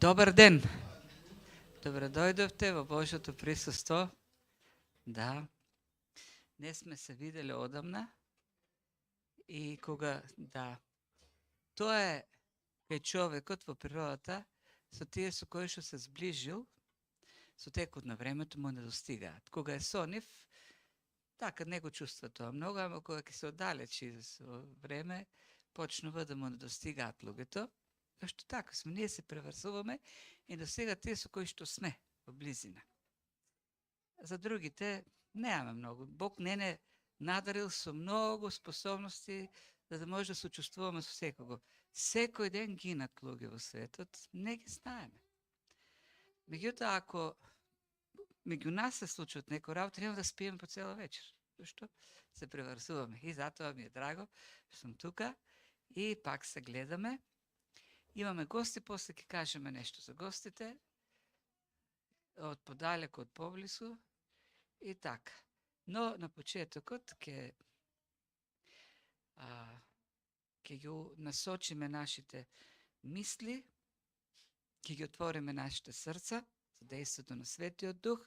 Добар ден! Добре дојдовте во Божјото присуство. Да, не сме се видели одамна и кога, тоа е кај човекот во природата, со тие со кои што се сближил, со текот на времето му не достигаат. Кога е со нив, така не го чувства тоа многу, ама кога ќе се оддалечи со време, почнува да му не достигаат луѓето. Зашто така сме, ние се преврзуваме и до сега тие со кои што сме во близина. За другите немаме многу. Бог не надарил со многу способности за да може да се чувствуваме со секого. Секој ден гинат луѓе во светот, не ги знаеме. Меѓутоа, ако меѓу нас се случат некои работи, нема да спиеме по цела вечер. Зашто се преврзуваме. И затоа ми е драго што сум тука и пак се гледаме. Имаме гости, после ќе кажеме нешто за гостите, од подалеку, од поблису и така. Но на почетокот ќе ги насочиме нашите мисли, ќе ги отвориме нашите срца за дејството на Светиот Дух,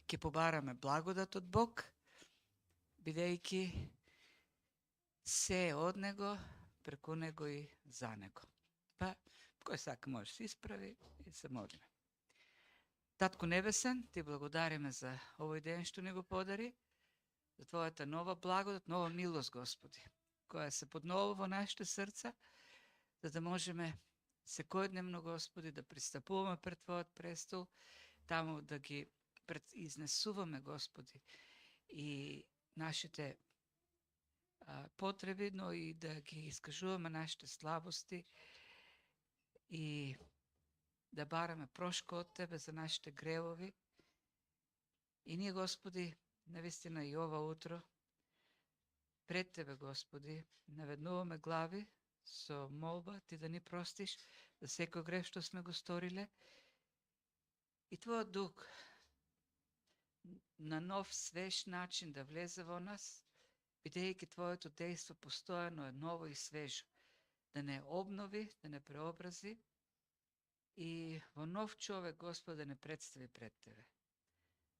ќе побараме благодат од Бог, бидејќи се е од Него, преку Него и за Него. Па, кој сака може да се исправи и се молиме. Татко Небесен, Ти благодариме за овој ден што ни го подари, за Твојата нова благодат, нова милост, Господи, која се поднова во нашите срца, за да можеме секојдневно, Господи, да пристапуваме пред Твојот престол, таму да ги изнесуваме, Господи, и нашите потреби, но и да ги искажуваме нашите слабости и да бараме прошка од Тебе за нашите гревови. И ние, Господи, навистина и ова утро, пред Тебе, Господи, наведнуваме глави со молба Ти да ни простиш за секој грев што сме го сториле. И Твојот Дух на нов, свеж начин да влезе во нас, бидејќи Твоето дејство постојано е ново и свежо, да не обнови, да не преобрази и во нов човек, Господ, да не представи пред Тебе.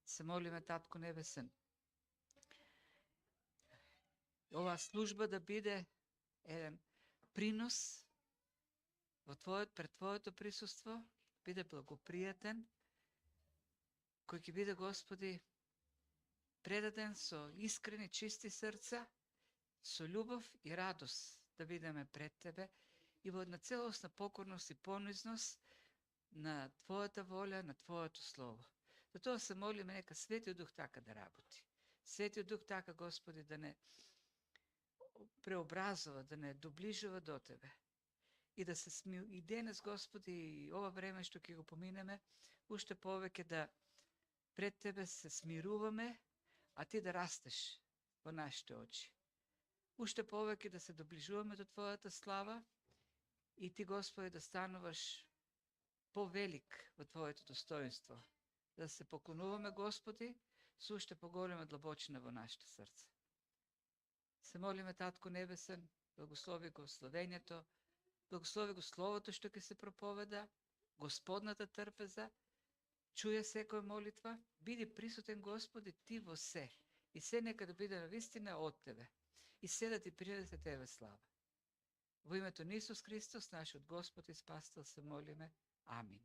Се молиме, Татко Небесен, оваа служба да биде еден принос пред Твоето присуство, биде благопријатен, кој ќе биде, Господи, предаден со искрени, чисти срца, со љубов и радост да бидеме пред Тебе и во една целосна покорност и понизност на Твојата воља, на Твоето Слово. Затоа се молиме нека Светиот Дух така да работи. Светиот Дух така, Господи, да не преобразува, да не доближува до Тебе. И да се и денес, Господи, и ова време што ќе го поминеме, уште повеќе да пред Тебе се смируваме, а Ти да растеш во нашите очи. Уште повеќе да се доближуваме до Твојата слава и Ти, Господи, да стануваш повелик во Твоето достоинство. Да се поклонуваме, Господи, со уште поголема длабочина во нашите срца. Се молиме, Татко Небесен, благослови го словењето, благослови го Словото што ќе се проповеда, Господната трпеза, чуја секоја молитва, биди присутен, Господи, Ти во се. И се нека да биде навистина од Тебе. И се да Ти принесе Тебе слава. Во името на Исус Христос, нашиот Господ и Спасител, се молиме. Амин.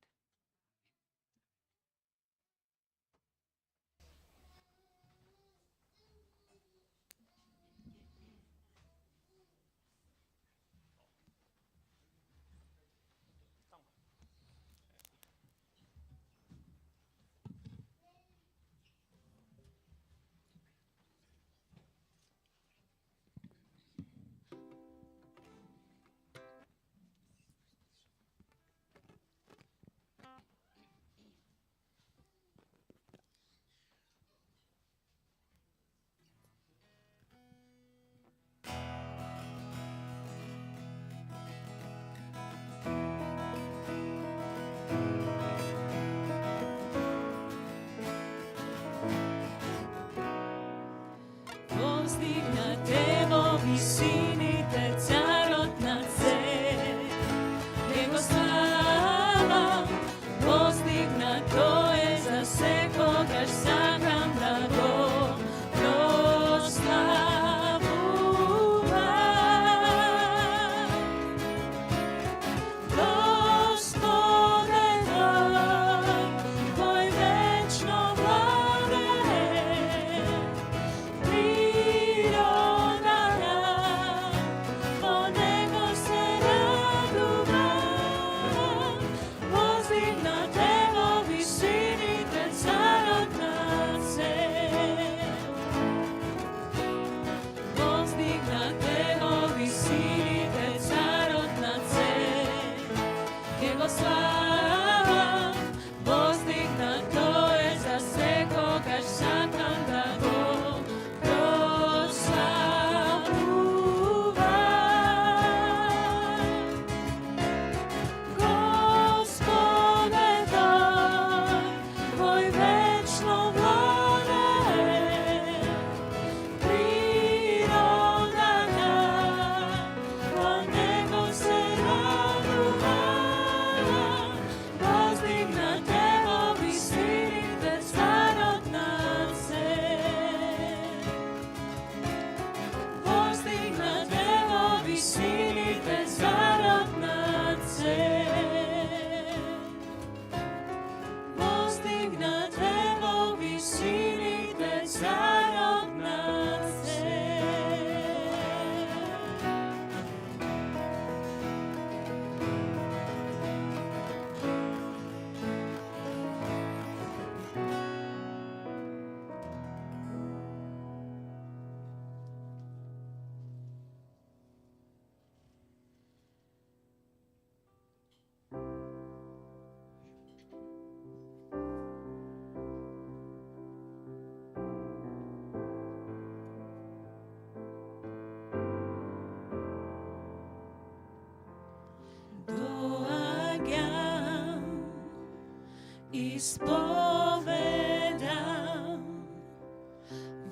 ispovedam,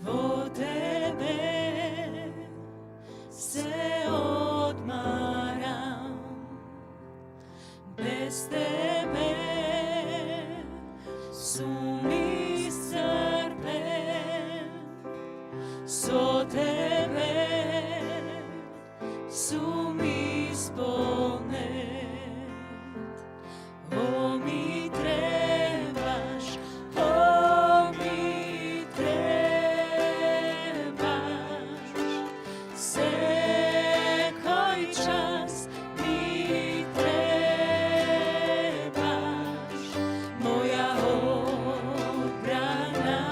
vo tebe se odmaram, bez tebe sum iscrpen, so tebe sum ispolnet. O mi trebaš, o mi trebaš, sekoj čas mi trebaš, moja odbrana,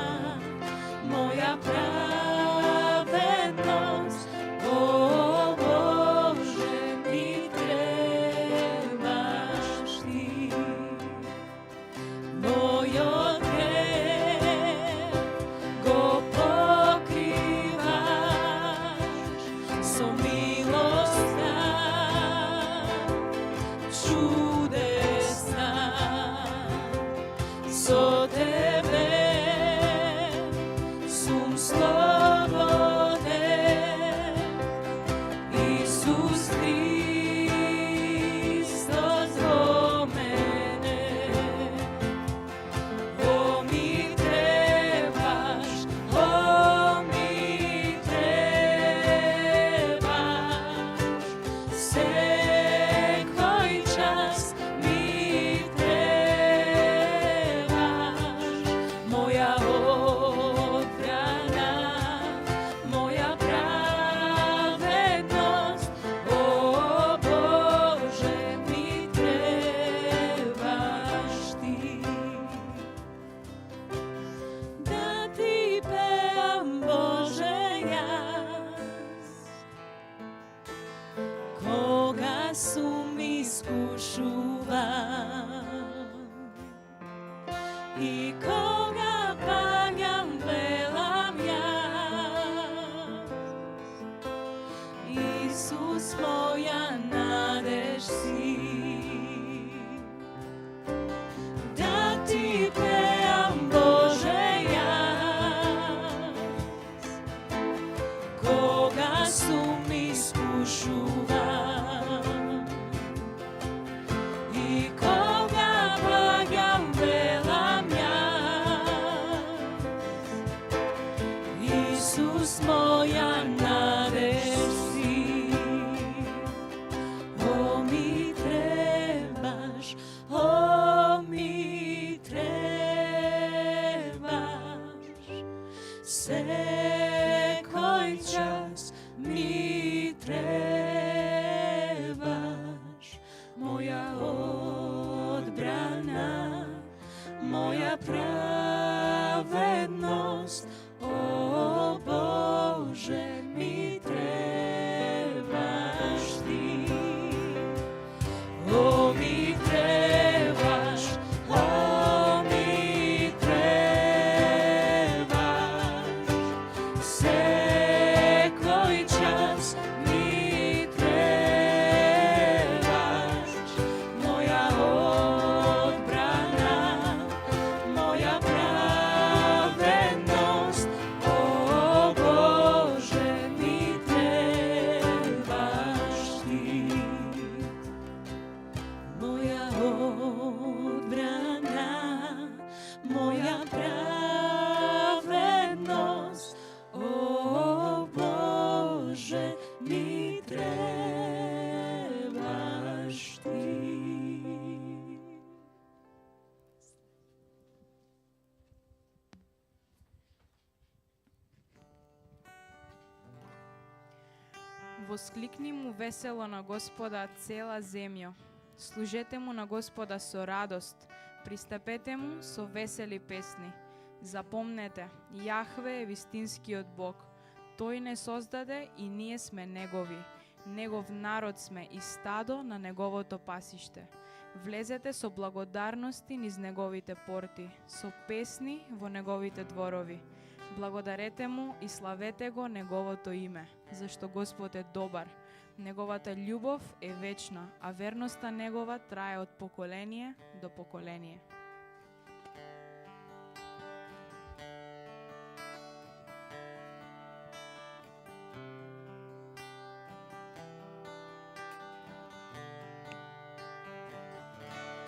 moja pravednost, o Bože mi trebaš ti. Moj odgreh go pokrivaš, so milosna, čudesna, so tebe sum sloboden, Isus Hristos vo mene. O mi trebaš, sekoj čas mi trebaš, moja odbrana, moja pravednost, o Bože mi trebaš ti. Da ti pevam, Bože, jas, koga sum iskušuvam i koga paljam, velam jas. Isus moja nadež si. Da ti pevam, Bože, jas, koga sum iskušuvam i koga paljam, velam jas. Isus moja nadež si. O mi trebaš, o mi trebaš, sekoj čas mi trebaš, moja odbrana, moja pravednost, o Bože mi trebaš ti. O mi trebaš, o mi trebaš, sekoj čas mi trebaš, moja odbrana, moja pravednost, o Bože mi trebaš ti. Moja odbrana, moja pravednost, o Bože mi trebaš ti. Воскликни му весело на Господа цела земја. Служете му на Господа со радост. Пристапете му со весели песни. Запомнете, Јахве е вистинскиот Бог. Тој не создаде и ние сме негови. Негов народ сме и стадо на неговото пасиште. Влезете со благодарности низ неговите порти, со песни во неговите дворови. Благодарете му и славете го неговото име, зашто Господ е добар. Неговата љубов е вечна, а верноста негова трае од поколение до поколение.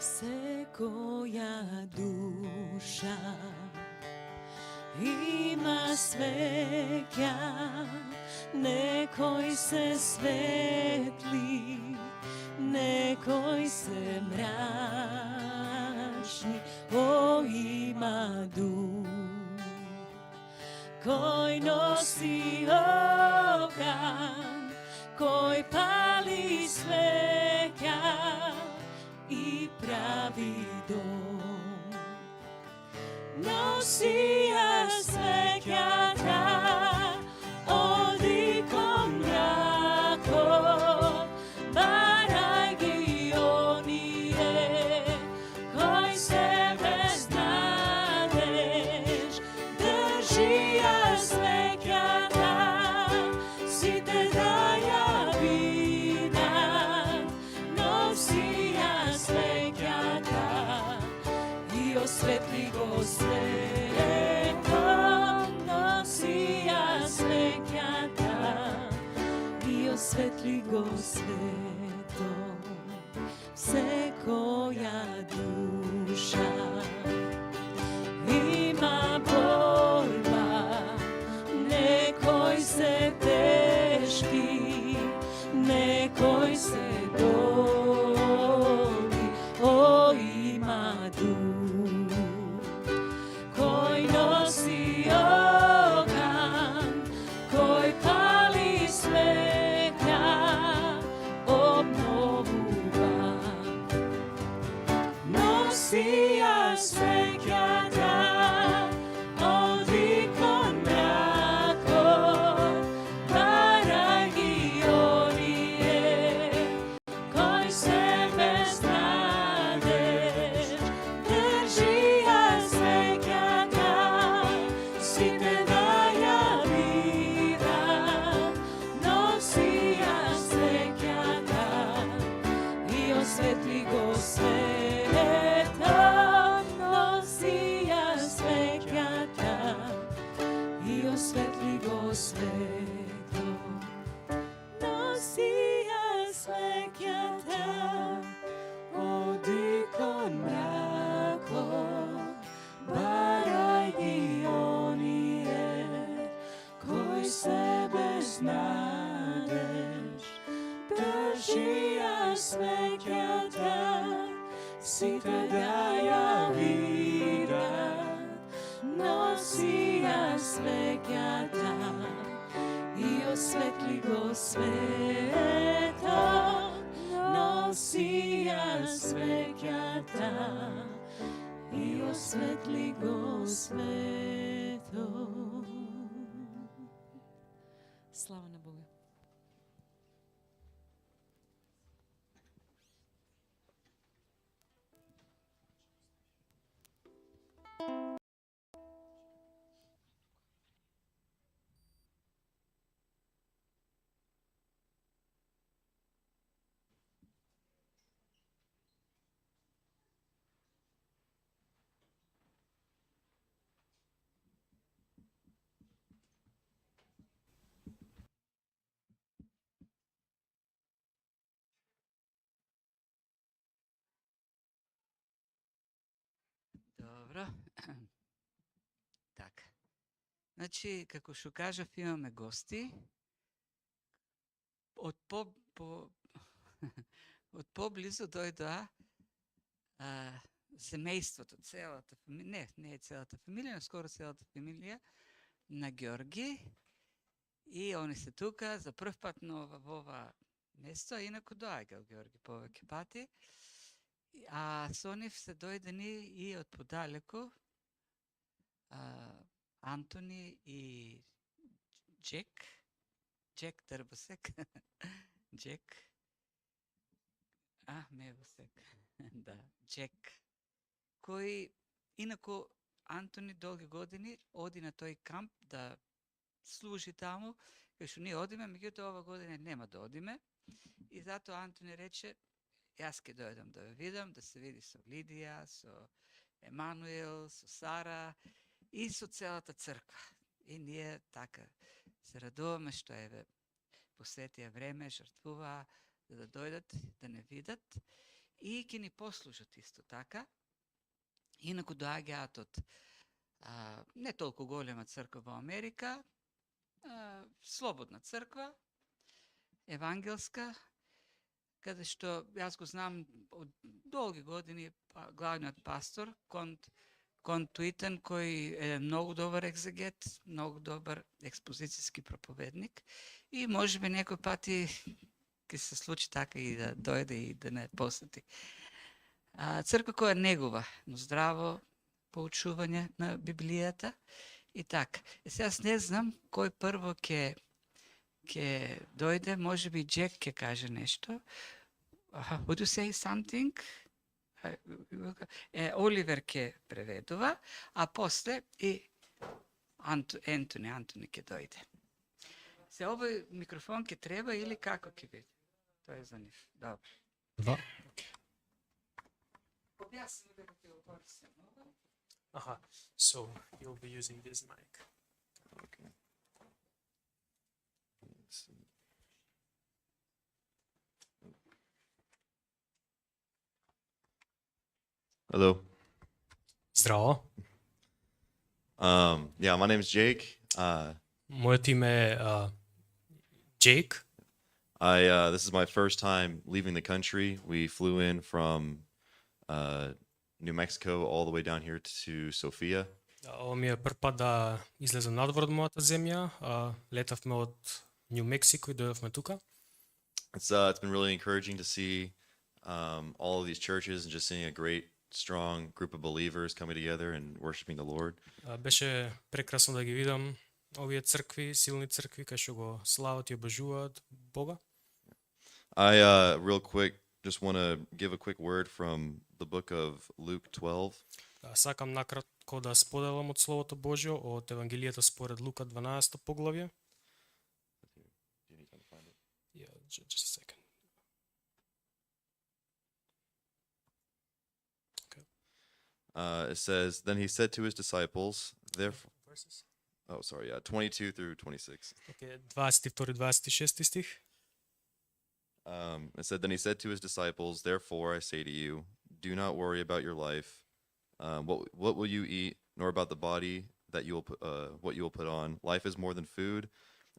Секоја душа има свеќа, некој се светли, некој се мрачни. О, има дух кој носи оган, кој пали свеќа и прави дом. Носи ја свеќата, оди кон мракот, барај ги оние кои се без надеж. Држи ја свеќата, сите да ја видат. Носи ја свеќата и осветли го светот. Носи ја свеќата и осветли го светот. Секоја душа има борба, некој се тешки, некој се добри. О, има дух кој носи оган, кој пали свеќа, обновува. Носи ја свеќата, оди кон мракот, барај ги оние кои се без надеж. Држи ја свеќата, сите да ја видат. Носи ја свеќата и осветли го светот. Носи ја свеќата и осветли го светот. Носи ја свеќата, оди кон мракот, барај ги оние кои се без надеж. Држи ја свеќата, сите да ја видат. Носи ја свеќата и осветли го светот. Носи ја свеќата и осветли го светот. Слава на Бога. Добро. Така. Значи, како што кажав, имаме гости. Од од поблизу дојдоа семејството, целата фамилија, не е целата фамилија, но скоро целата фамилија на Ѓорги. И они се тука за прв пат во ова место, инаку доаѓал Ѓорги повеќе пати. А со нив се дојдени и од подалеку Антони и Джек Дрбосек, Джек, Мевосек, да, Джек, кој инаку Антони долги години оди на тој камп да служи таму, кај што ние одиме, меѓутоа ова година нема да одиме, и затоа Антони рече, јас ќе дојдам да ве видам, да се види со Лидија, со Емануел, со Сара и со целата црква. И ние така се радуваме што еве посветија време, жртвуваа за да дојдат, да не видат. и ќе ни послужат исто така. Инаку доаѓаат од не толку голема црква во Америка, слободна црква, евангелска, каде што јас го знам од долги години главниот пастор, контуитен, кој е многу добар екзегет, многу добар експозицијски проповедник и можеби некој пати ќе се случи така и да дојде и да не посети. Црква која негува, но здраво поучување на Библијата и така. Сега јас не знам кој прво ќе дојде, можеби Джек ќе каже нешто. Would you say something? Оливер ќе преведува, а после и Антони ќе дојде. Се овој микрофон ќе треба или како ќе биде? Тоа е за нив. Добро. Два. Објасни дека ќе го користам. So you'll be using this mic. Okay. Let's see. Hello. Здраво. Yeah, my name is Jake. Моето име е Джейк. This is my first time leaving the country. We flew in from New Mexico all the way down here to Sofia. Ова ми е прв пат да излезам надвор од мојата земја. Летавме од Нью Мексико и дојдовме тука. It's been really encouraging to see all of these churches and just seeing a great, strong group of believers coming together and worshiping the Lord. Беше прекрасно да ги видам овие цркви, силни цркви кои што го слават и обожуваат Бога. I real quick just want to give a quick word from the book of Luke 12. Сакам накратко да споделам од Словото Божјо од Евангелието според Лука 12 поглавје. Yeah, just a second. Okay. It says, then he said to his disciples, therefore, 22 through 26. Okay, 22-26 стих. It said, then he said to his disciples, therefore I say to you, do not worry about your life, what will you eat, nor about the body that you will what you will put on. Life is more than food,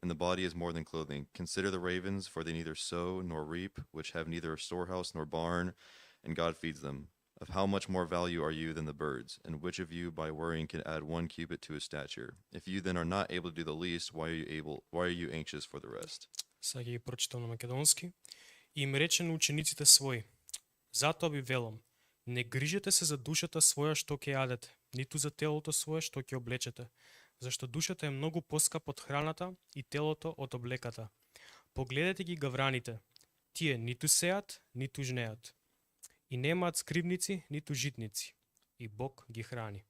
and the body is more than clothing. Consider the ravens, for they neither sow nor reap, which have neither a storehouse nor barn, and God feeds them. Of how much more value are you than the birds? And which of you by worrying can add 1 cubit to his stature? If you then are not able to do the least, why are you anxious for the rest? Сега ги прочитам на македонски. И им рече на учениците своји, затоа ви велам, не грижете се за душата своја што ќе јадете, ниту за телото свое што ќе облечете, зашто душата е многу поскап од храната и телото од облеката. Погледете ги гавраните, тие ниту сеат, ниту жнеат, и немаат скривници, ниту житници, и Бог ги храни.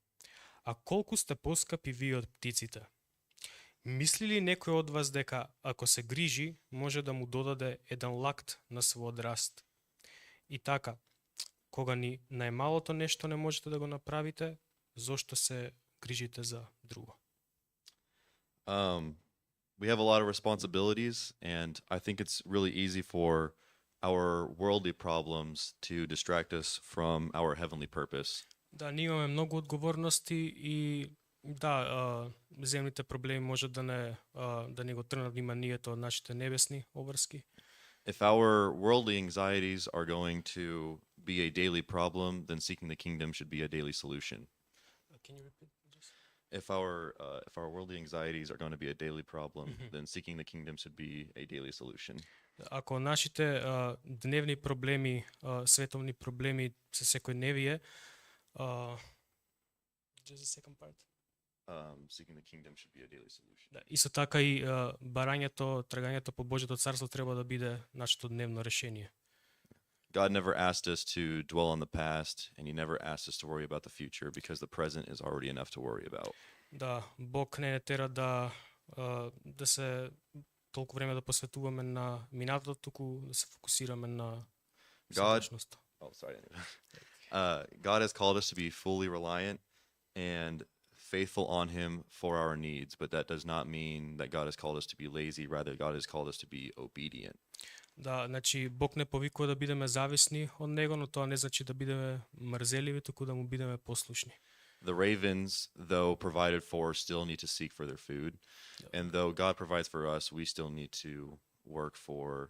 А колку сте поскапи вие од птиците? Мисли ли некој од вас дека ако се грижи, може да му додаде еден лакт на својот раст? И така, кога ни најмалото нешто не можете да го направите, зошто се грижите за друго? We have a lot of responsibilities, and I think it's really easy for our worldly problems to distract us from our heavenly purpose. Да, ние имаме многу одговорности и да, земните проблеми може да не го трнат вниманието од нашите небесни обврски. If our worldly anxieties are going to be a daily problem, then seeking the kingdom should be a daily solution. Can you repeat this? If our worldly anxieties are going to be a daily problem, then seeking the kingdom should be a daily solution. Ако нашите дневни проблеми, световни проблеми се секојдневие, just the second part. Seeking the kingdom should be a daily solution. Да, исто така и барањето, трагањето по Божјото царство треба да биде нашето дневно решение. God never asked us to dwell on the past, and he never asked us to worry about the future, because the present is already enough to worry about. Да, Бог не тера да се толку време да посветуваме на минатото, туку да се фокусираме на God has called us to be fully reliant and faithful on him for our needs, but that does not mean that God has called us to be lazy. Rather, God has called us to be obedient. Да, значи Бог не повикува да бидеме зависни од него, но тоа не значи да бидеме мрзеливи, туку да му бидеме послушни. The ravens, though provided for, still need to seek for their food. And though God provides for us, we still need to work for,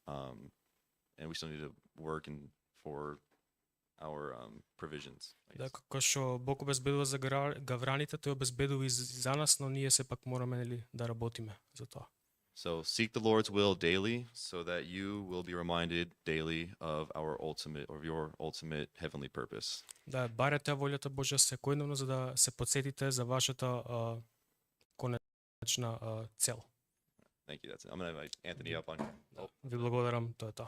and we still need to work for our provisions. I Да, guess. како што Бог обезбедува за гавраните, тој обезбедува и за нас, но ние сепак мораме нели да работиме за тоа. So seek the Lord's will daily, so that you will be reminded daily of your ultimate heavenly purpose. Да барете волјата Божја секојдневно за да се потсетите за вашата конечна цел. Thank you. That's it. I'm gonna invite Anthony up on. Oh, Ви благодарам, тоа е тоа.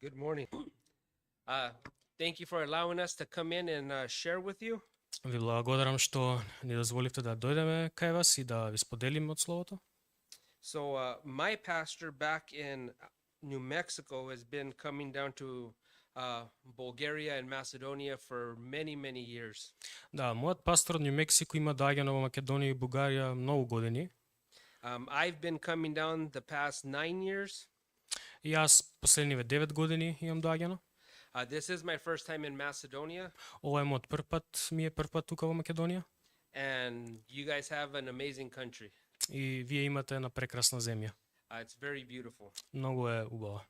Good morning. Thank you for allowing us to come in and share with you. Ви благодарам што ни дозволивте да дојдеме кај вас и да ви споделиме од словото. So my pastor back in New Mexico has been coming down to Bulgaria and Macedonia for many years. Да, мојот пастор од Нью Мексико има доаѓано во Македонија и Бугарија многу години. I've been coming down the past 9 years. И јас последниве 9 години имам доаѓано. This is my first time in Macedonia, Ова е мојот прв пат тука во Македонија and you guys have an amazing country. и вие имате една прекрасна земја. It's very beautiful. Многу е убава.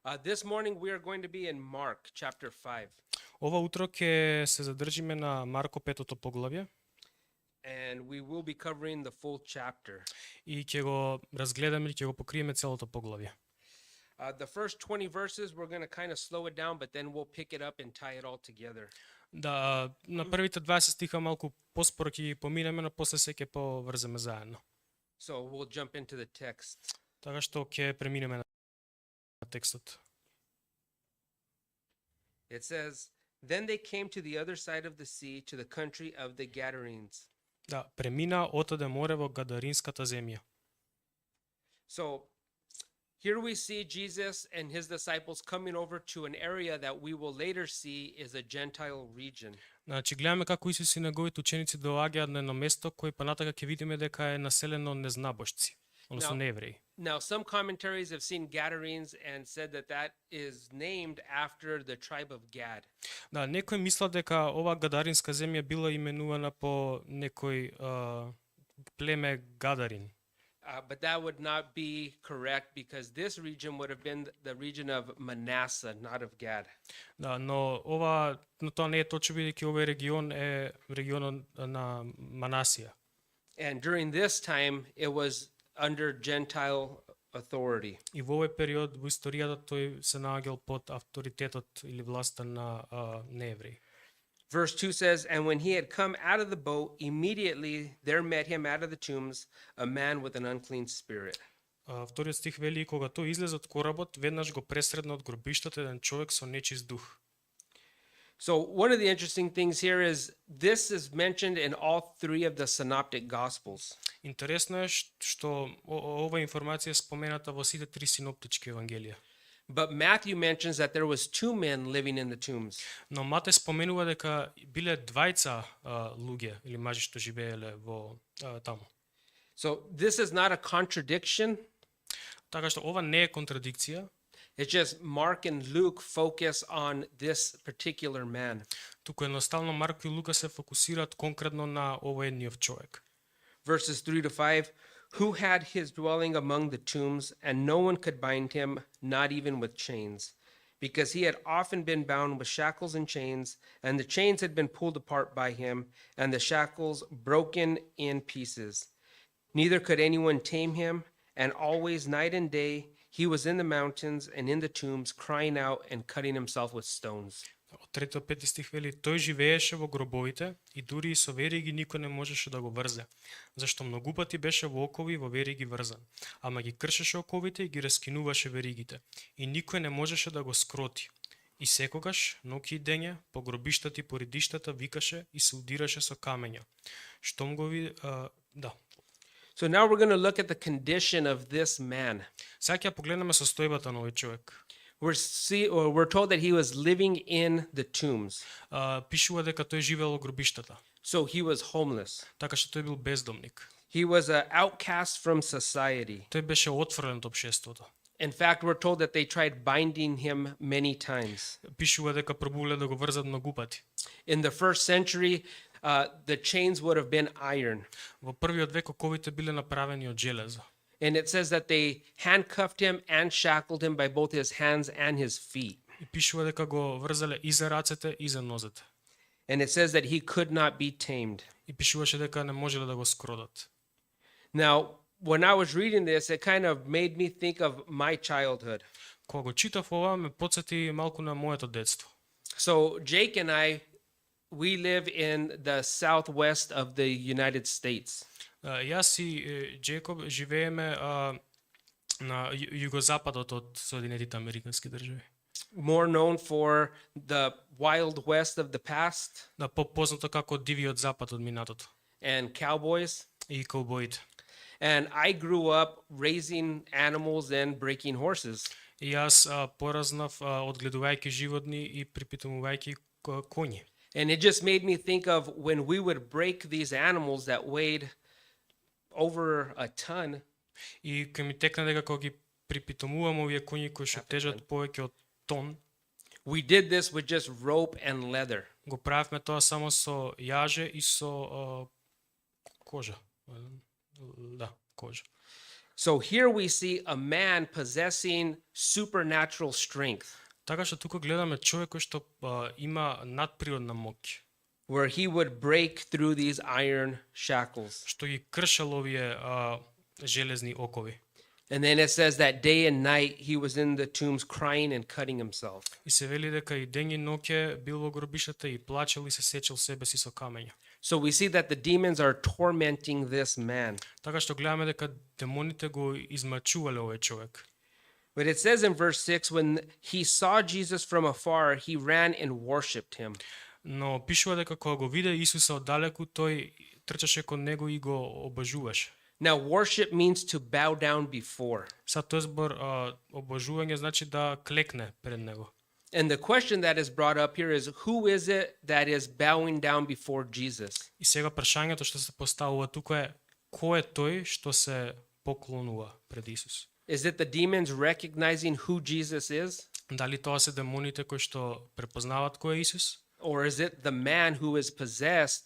This morning we are going to be in Mark chapter 5. Ова утро ќе се задржиме на Марко 5-то поглавје And we will be covering the full chapter. и ќе го разгледаме и ќе го покриеме целото поглавје. The first 20 verses, we're going to kind of slow it down, but then we'll pick it up and tie it all together. Да, на првите 20 стиха малку поспоро ќе ги поминеме, но после се ќе поврземе заедно. So we'll jump into the text. Така што ќе преминеме на текстот. It says, Then they came to the other side of the sea, to the country of the Gadarenes. Да, премина отаде море во Гадаринската земја. So here we see Jesus and his disciples coming over to an area that we will later see is a Gentile region. Значи гледаме како Исус и неговите ученици доаѓаат на едно место кој понатака ќе видиме дека е населено од незнабожци, односно Now- неевреи. Now, some commentaries have seen Gadarenes and said that that is named after the tribe of Gad. Да, некој мисла дека ова Гадаринска земја била именувана по некој племе Гадарин. But that would not be correct because this region would have been the region of Manasseh, not of Gad. Да, но тоа не е точно бидејќи овој регион е регионот на Манасија. And during this time, it was under Gentile authority. И во овој период во историјата тој се наоѓал под авторитетот или власта на неевреи. Verse 2 says, And when he had come out of the boat, immediately there met him out of the tombs a man with an unclean spirit. Вториот стих вели, кога тој излезе од коработ, веднаш го пресредна од гробиштата еден човек со нечист дух. So, one of the interesting things here is this is mentioned in all three of the synoptic gospels. Интересно е што ова информација е спомената во сите три синоптички евангелија. But Matthew mentions that there was 2 men living in the tombs. Но Матеј споменува дека биле двајца луѓе или мажи што живееле во таму. So, this is not a contradiction. Така што ова не е контрадикција, It's just Mark and Luke focus on this particular man. туку едноставно Марко и Лука се фокусираат конкретно на овој едниот човек. Verses 3 to 5, who had his dwelling among the tombs, and no one could bind him, not even with chains, because he had often been bound with shackles and chains, and the chains had been pulled apart by him, and the shackles broken in pieces. Neither could anyone tame him, and always night and day he was in the mountains and in the tombs, crying out and cutting himself with stones. Од 3 до 5 стих вели, тој живееше во гробовите и дури и со вериги никој не можеше да го врзе, зашто многу пати беше во окови и во вериги врзан, ама ги кршеше оковите и ги раскинуваше веригите, и никој не можеше да го скроти. И секогаш, ноќ и дење, по гробиштата и по редиштата викаше и се удираше со камења. Штом го ви... So now we're going to look at the condition of this man. Сега ќе погледнеме состојбата на овој човек. We're told that he was living in the tombs. Пишува дека тој живеел во гробиштата. So he was homeless. Така што тој бил бездомник. He was an outcast from society. Тој беше отфрлен од општеството. In fact, we're told that they tried binding him many times. Пишува дека пробувале да го врзат многу пати. In the first century, the chains would have been iron. Во првиот век оковите биле направени од железо. And it says that they handcuffed him and shackled him by both his hands and his feet. И пишува дека го врзале и за рацете и за нозете. And it says that he could not be tamed. И пишуваше дека не можеле да го скродат. Now, when I was reading this, it kind of made me think of my childhood. Кога го читав ова, ме потсети малку на моето детство. So Jake and I, we live in the southwest of the United States. Јас и Джекоб живееме на југозападот од Соединетите Американски држави. More known for the Wild West of the past Да, попознато како Дивиот запад од минатото. and cowboys. И каубоите. And I grew up raising animals and breaking horses. И јас поразнав одгледувајќи животни и припитомувајќи коњи. And it just made me think of when we would break these animals that weighed over a ton. И кај ми текна дека кога ги припитомувам овие коњи кои што тежат повеќе од тон, We did this with just rope and leather. го правевме тоа само со јаже и со кожа. Да, кожа. So here we see a man possessing supernatural strength, Така што тука гледаме човек кој што има надприродна моќ, where he would break through these iron shackles. што ги кршел овие железни окови. And then it says that day and night he was in the tombs crying and cutting himself. И се вели дека и ден и ноќе бил во гробишата и плачел и се сечел себе си со камења. So we see that the demons are tormenting this man. Така што гледаме дека демоните го измачувале овој човек. But it says in verse 6, when he saw Jesus from afar, he ran and worshipped him. Но пишува дека кога го виде Исуса оддалеку, тој трчаше кон него и го обожуваше. Now, worship means to bow down before. Са тој збор обожување значи да клекне пред него. And the question that is brought up here is, who is it that is bowing down before Jesus? И сега прашањето што се поставува тука е кој е тој што се поклонува пред Исус? Is it the demons recognizing who Jesus is? Дали тоа се демоните кои што препознаваат кој е Исус? Or is it the man who is possessed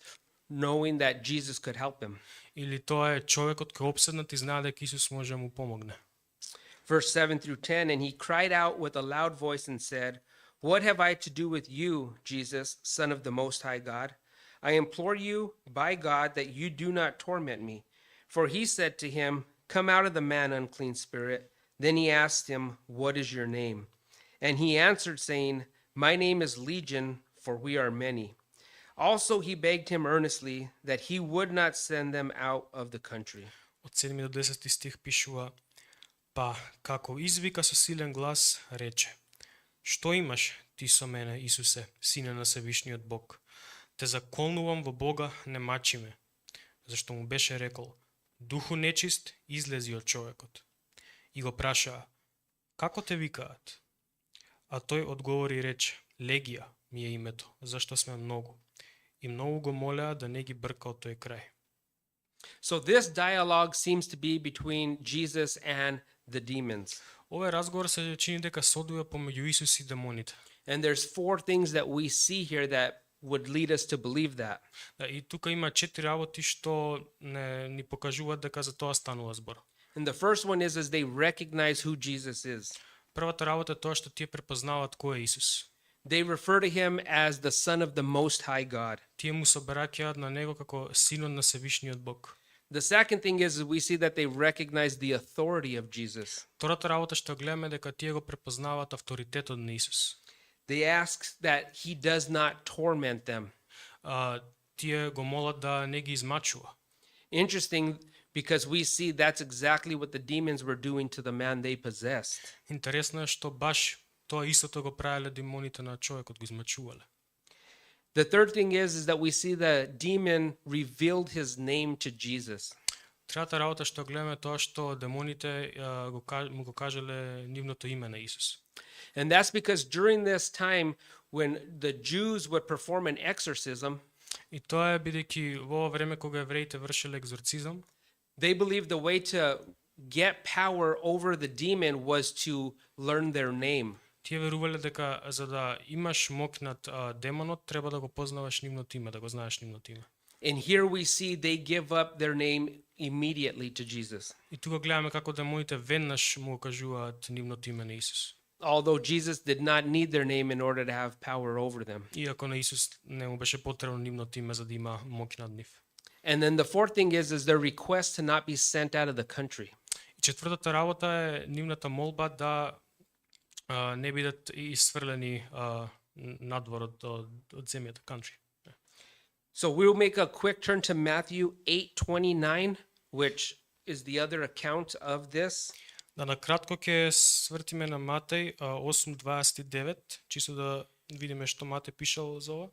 knowing that Jesus could help him? Или тоа е човекот кој е опседнат и знае дека Исус може да му помогне? Verse 7 through 10, and he cried out with a loud voice and said, What have I to do with you, Jesus, Son of the Most High God? I implore you, by God, that you do not torment me. For he said to him, Come out of the man, unclean spirit. Then he asked him, What is your name? And he answered, saying, My name is Legion, for we are many. Also he begged him earnestly that he would not send them out of the country. Од 7 до 10 стих пишува: Па, како извика со силен глас, рече: Што имаш ти со мене, Исусе, сине на Севишниот Бог? Те заколнувам во Бога, не мачи ме. Зашто му беше рекол: Духу нечист, излези од човекот. И го прашаа: Како те викаат? А тој одговори и рече: Легија ми е името, зашто сме многу. И многу го молеа да не ги брка од тој крај. So this dialogue seems to be between Jesus and the demons. Овој разговор се чини дека се одвива помеѓу Исус и демоните. And there's four things that we see here that would lead us to believe that. Да, и тука има 4 работи што ни покажуваат дека за тоа станува збор. And the first one is they recognize who Jesus is. Првата работа е тоа што тие препознаваат кој е Исус. They refer to him as the Son of the Most High God. Тие му се обраќаат на него како синот на Севишниот Бог. The second thing is we see that they recognize the authority of Jesus. Втората работа што гледаме дека тие го препознаваат авторитетот на Исус. They ask that he does not torment them. Тие го молат да не ги измачува. Interesting, because we see that's exactly what the demons were doing to the man they possessed. Интересно е што баш тоа истото го правеле демоните на човекот, го измачувале. The third thing is that we see the demon revealed his name to Jesus. Третата работа што гледаме тоа што демоните му го кажале нивното име на Исус. And that's because during this time when the Jews would perform an exorcism, И тоа е бидејќи во ова време кога евреите вршеле екзорцизам, they believed the way to get power over the demon was to learn their name. тие верувале дека за да имаш моќ над демонот треба да го познаваш нивното име, да го знаеш нивното име. And here we see they give up their name immediately to Jesus. И тука гледаме како демоните веднаш му кажуваат нивното име на Исус. Although Jesus did not need their name in order to have power over them. Иако на Исус не му беше потребно нивното име за да има моќ над нив. And then the fourth thing is their request to not be sent out of the country. И четвртата работа е нивната молба да не бидат исфрлени надвор од земјата, country. So we'll make a quick turn to Matthew 8:29, which is the other account of this. Да, накратко ќе свртиме на Матеј 8:29, чисто да видиме што Матеј пишал за ова.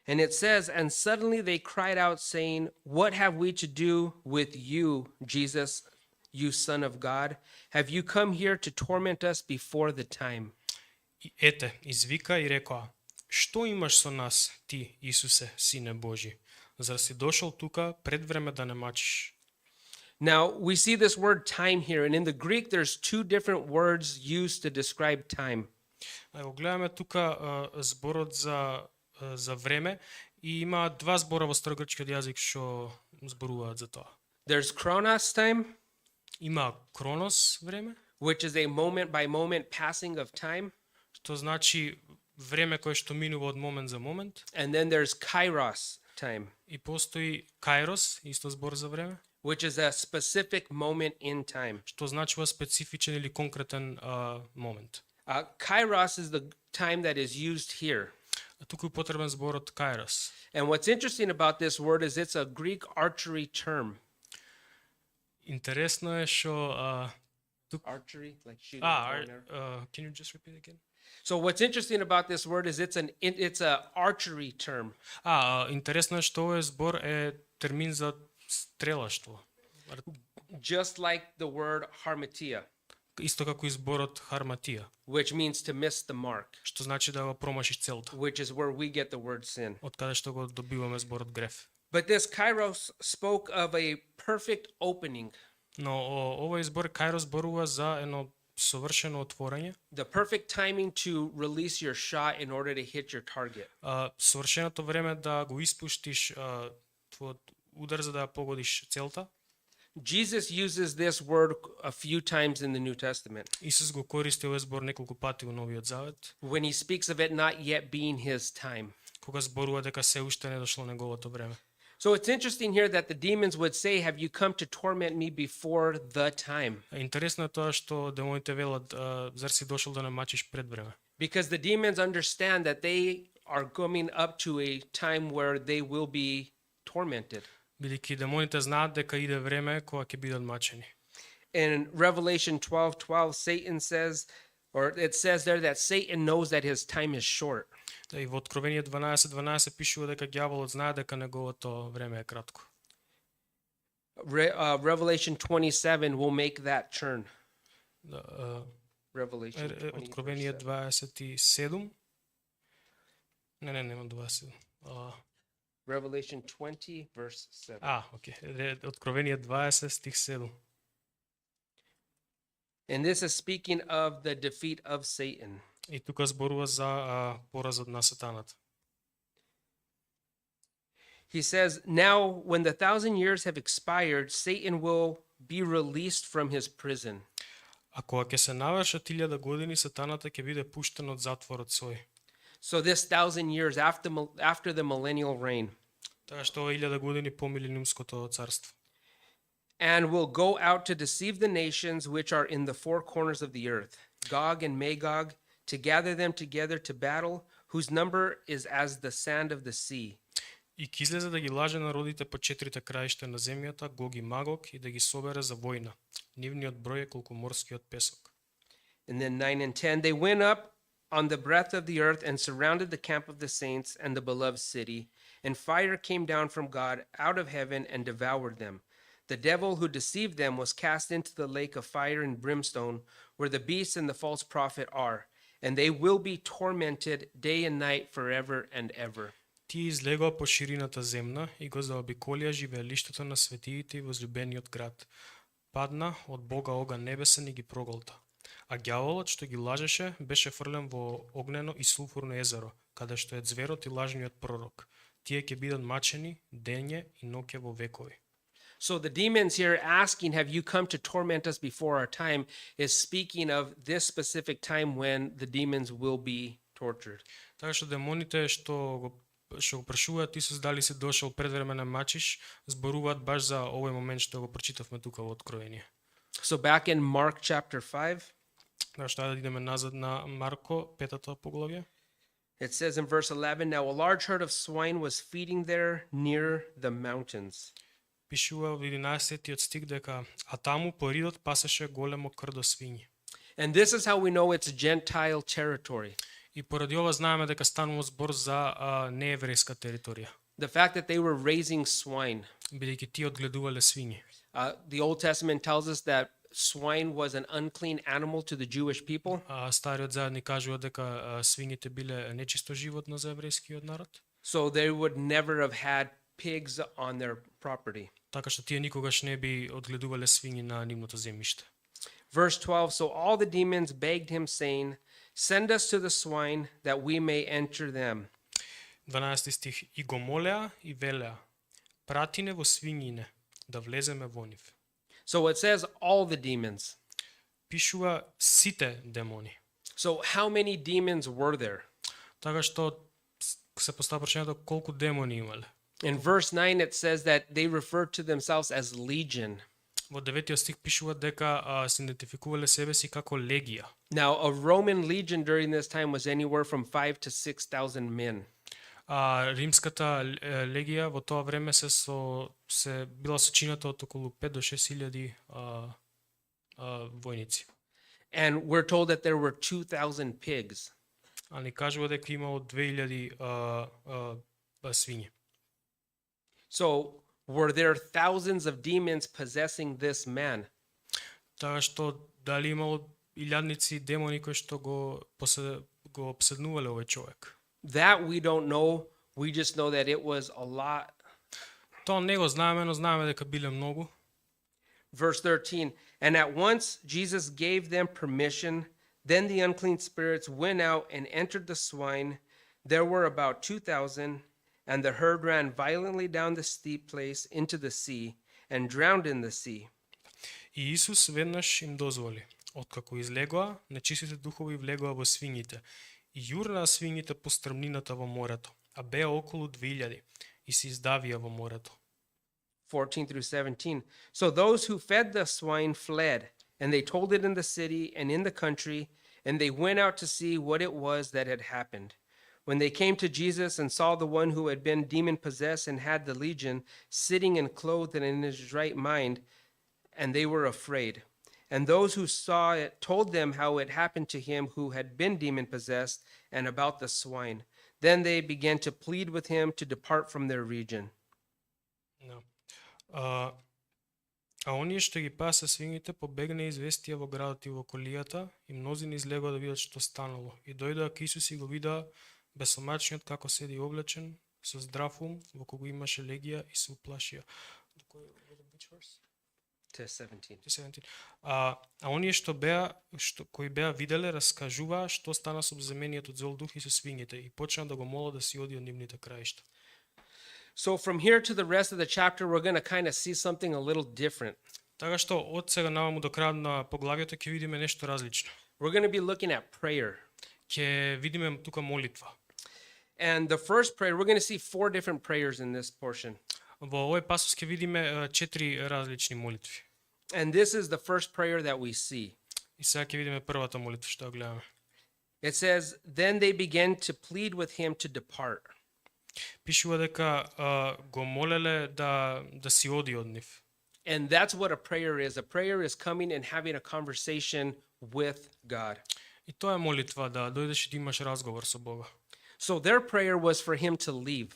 And it says, and suddenly they cried out, saying, "What have we to do with you, Jesus, you Son of God? Have you come here to torment us before the time?" И ете, извика и рекоа: Што имаш со нас, ти, Исусе, Сине Божи? Зар си дошол тука пред време да не мачиш? Now, we see this word time here, and in the Greek, there's two different words used to describe time. Го гледаме тука зборот за време и има два збора во старогрчкиот јазик што зборуваат за тоа. There's chronos time, Има кронос време, which is a moment by moment passing of time, што значи време кое што минува од момент за момент, and then there's kairos time, и постои кајрос, исто збор за време, which is a specific moment in time. што значува специфичен или конкретен момент. Kairos is the time that is used here. А туку е потребен зборот кајрос. And what's interesting about this word is it's a Greek archery term. Интересно е што Archery, like shooting. a bow and arrow. can you just repeat again? So what's interesting about this word is it's a archery term. Интересно е што овој збор е термин за стрелаштво. Just like the word harmatia, Исто како и зборот харматија, which means to miss the mark, што значи да го промашиш целта, which is where we get the word sin. од каде што го добиваме зборот греф. But this kairos spoke of a perfect opening, Но овој збор кајрос зборува за едно совршено отворање, the perfect timing to release your shot in order to hit your target. совршеното време да го испуштиш твојот удар за да ја погодиш целта. Jesus uses this word a few times in the New Testament Исус го користи овој збор неколку пати во Новиот Завет, when he speaks of it not yet being his time. кога зборува дека се уште не дошло неговото време. So it's interesting here that the demons would say, "Have you come to torment me before the time?" Интересно е тоа што демоните велат, зар си дошол да не мачиш пред време? Because the demons understand that they are coming up to a time where they will be tormented. Бидејќи демоните знаат дека иде време кога ќе бидат мачени. In Revelation 12:12, Satan says, or it says there that Satan knows that his time is short. Да, и во Откровение 12:12 пишува дека ѓаволот знае дека неговото време е кратко. Revelation 27 will make that turn. Да, Revelation 20, Откровение 27. Нема 20. Revelation 20, verse 7. Окей. Откровение 20 стих 7. And this is speaking of the defeat of Satan. И тука зборува за поразот на сатаната. He says, "Now when the 1,000 years have expired, Satan will be released from his prison." А кога ќе се навршат 1000 години, сатаната ќе биде пуштен од затворот свој. So this 1,000 years after the millennial reign, Така што ова 1000 години по милениумското царство. and will go out to deceive the nations which are in the four corners of the earth, Gog and Magog, to gather them together to battle, whose number is as the sand of the sea. И ќе излезе да ги лаже народите по четирите краишта на земјата, Гог и Магог, и да ги собере за војна. Нивниот број е колку морскиот песок. And then 9 and 10, they went up on the breadth of the earth and surrounded the camp of the saints and the beloved city. And fire came down from God out of heaven and devoured them. The devil who deceived them was cast into the lake of fire and brimstone, where the beast and the false prophet are, and they will be tormented day and night forever and ever. Тие излегоа по ширината земна и го заобиколија живеелиштето на светиите и возлюбениот град. Падна од Бога оган небесен и ги проголта. А ѓаволот што ги лажеше беше фрлен во огнено и сулфурно езеро, каде што е зверот и лажниот пророк. Тие ќе бидат мачени дење и ноќе во векови. So the demons here asking, have you come to torment us before our time, is speaking of this specific time when the demons will be tortured. Така што демоните што го прашуваат Исус дали си дошол пред време на мачиш, зборуваат баш за овој момент што го прочитавме тука во Откровение. So back in Mark chapter 5, Така што да идеме назад на Марко, 5-то поглавје. it says in verse 11, now a large herd of swine was feeding there near the mountains. Пишува во 11-тиот стих дека а таму по ридот пасеше големо крдо свињи. And this is how we know it's Gentile territory. И поради ова знаеме дека станува збор за нееврејска територија, The fact that they were raising swine. бидејќи тие одгледувале свињи. The Old Testament tells us that swine was an unclean animal to the Jewish people. Стариот завет ни кажува дека свињите биле нечисто животно за еврејскиот народ, So they would never have had pigs on their property. така што тие никогаш не би одгледувале свињи на нивното земјиште. Verse 12, so all the demons begged him, saying, send us to the swine that we may enter them. 12 стих. И го молеа и велеа, прати не во свињине, да влеземе во нив. So it says all the demons. Пишува сите демони. So how many demons were there? Така што се поставя прашањето колку демони имале. In verse 9, it says that they referred to themselves as legion. Во 9 стих пишува дека се идентификувале себе си како легија. Now, a Roman legion during this time was anywhere from 5 to 6,000 men. Римската легија во тоа време се била сочината од околу 5 до 6,000 војници. And we're told that there were 2,000 pigs. А ни кажува дека имало 2,000 свињи. So, were there thousands of demons possessing this man? Така што дали имало илјадници демони кои што го обседнувале овој човек? That we don't know. We just know that it was a lot. Тоа не го знаеме, но знаеме дека биле многу. Verse 13, and at once Jesus gave them permission. Then the unclean spirits went out and entered the swine. There were about 2,000, and the herd ran violently down the steep place into the sea and drowned in the sea. И Исус веднаш им дозволи, откако излегоа, нечистите духови влегоа во свињите, и јурнаа свињите по стрмнината во морето, а беа околу 2,000, и се издавија во морето. 14 through 17. So those who fed the swine fled, and they told it in the city and in the country, and they went out to see what it was that had happened. When they came to Jesus and saw the one who had been demon-possessed and had the legion, sitting and clothed and in his right mind, and they were afraid. And those who saw it told them how it happened to him who had been demon-possessed and about the swine. Then they began to plead with him to depart from their region. А оние што ги пасе свињите побегна и известија во градот и во околијата, и мнозини излегоа да видат што станало. И дојдоа кај Исус и го видаа бесомачниот како седи облечен, со здрав ум, во кого имаше легија, и се уплашија. To 17. А оние кои беа виделе, раскажуваа што стана со земениот зол дух и со свињите, и почнаа да го молат да си оди од нивните краишта. So from here to the rest of the chapter, we're going to kind of see something a little different. Така што од сега наваму до крајот на поглавието ќе видиме нешто различно. We're going to be looking at prayer. Ќе видиме тука молитва. And the first prayer, we're going to see 4 different prayers in this portion. Во овој пасус ќе видиме 4 различни молитви. And this is the first prayer that we see. И сега ќе видиме првата молитва што ја гледаме. It says, then they began to plead with him to depart. Пишува дека го молеле да си оди од нив. And that's what a prayer is. A prayer is coming and having a conversation with God. И тоа е молитва, да дојдеш и да имаш разговор со Бога. So their prayer was for him to leave.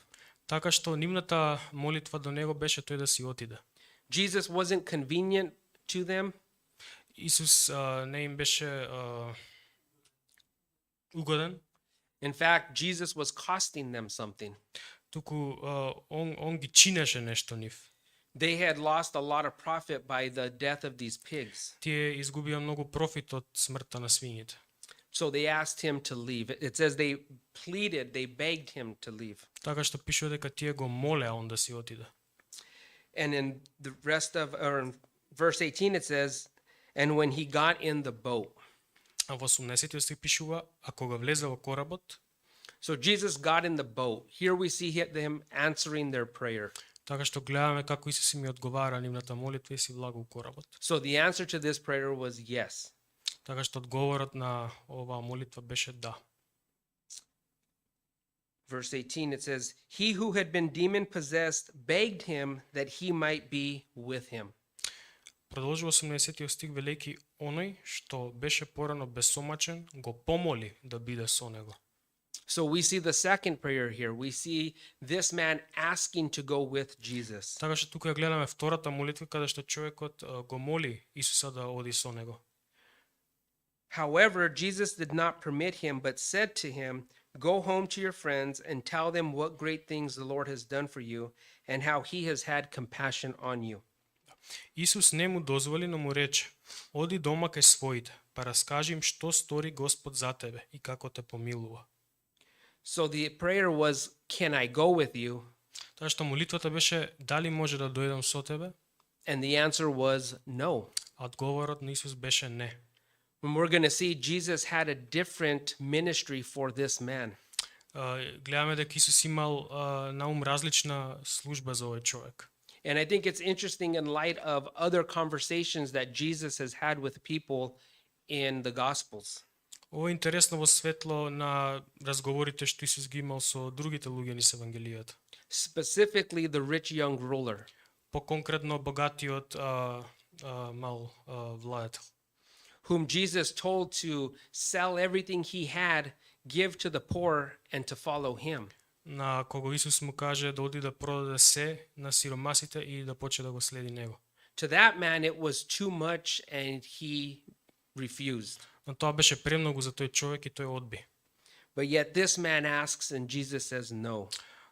Така што нивната молитва до него беше тој да си отиде. Jesus wasn't convenient to them. Исус не им беше угоден, In fact, Jesus was costing them something. туку он ги чинеше нешто нив. They had lost a lot of profit by the death of these pigs. Тие изгубија многу профит од смртта на свињите. So they asked him to leave. It says they pleaded, they begged him to leave. Така што пишува дека тие го молеа он да си отиде. And in the rest of, or in verse 18 it says, and when he got in the boat. А во 18 стих пишува, а кога влезе во коработ, So Jesus got in the boat. Here we see them answering their prayer. така што гледаме како Исус им одговара нивната молитва и си влага во коработ. So the answer to this prayer was yes. Така што одговорот на оваа молитва беше да. Verse 18 it says, he who had been demon possessed begged him that he might be with him. Продолжува 18 стих велејќи оној што беше порано безсомачен го помоли да биде со него. So we see the second prayer here. We see this man asking to go with Jesus. Така што тука ја гледаме втората молитва каде што човекот го моли Исуса да оди со него. However, Jesus did not permit him, but said to him, go home to your friends and tell them what great things the Lord has done for you and how he has had compassion on you. Исус не му дозволи, но му рече: оди дома кај своите, па раскажи им што стори Господ за тебе и како те помилува. So the prayer was, can I go with you? Така што молитвата беше: дали може да дојдам со тебе? And the answer was no. А одговорот на Исус беше не. And we're going to see Jesus had a different ministry for this man. Гледаме дека Исус имал наум различна служба за овој човек. And I think it's interesting in light of other conversations that Jesus has had with people in the Gospels. Ова е интересно во светло на разговорите што Исус ги имал со другите луѓе низ Евангелијата. Specifically the rich young ruler. По-конкретно богатиот мал владетел, whom Jesus told to sell everything he had, give to the poor, and to follow him. на кого Исус му каже да оди да продаде се на сиромасите и да почне да го следи него. To that man it was too much and he refused. Но тоа беше премногу за тој човек и тој одби. But yet this man asks and Jesus says no.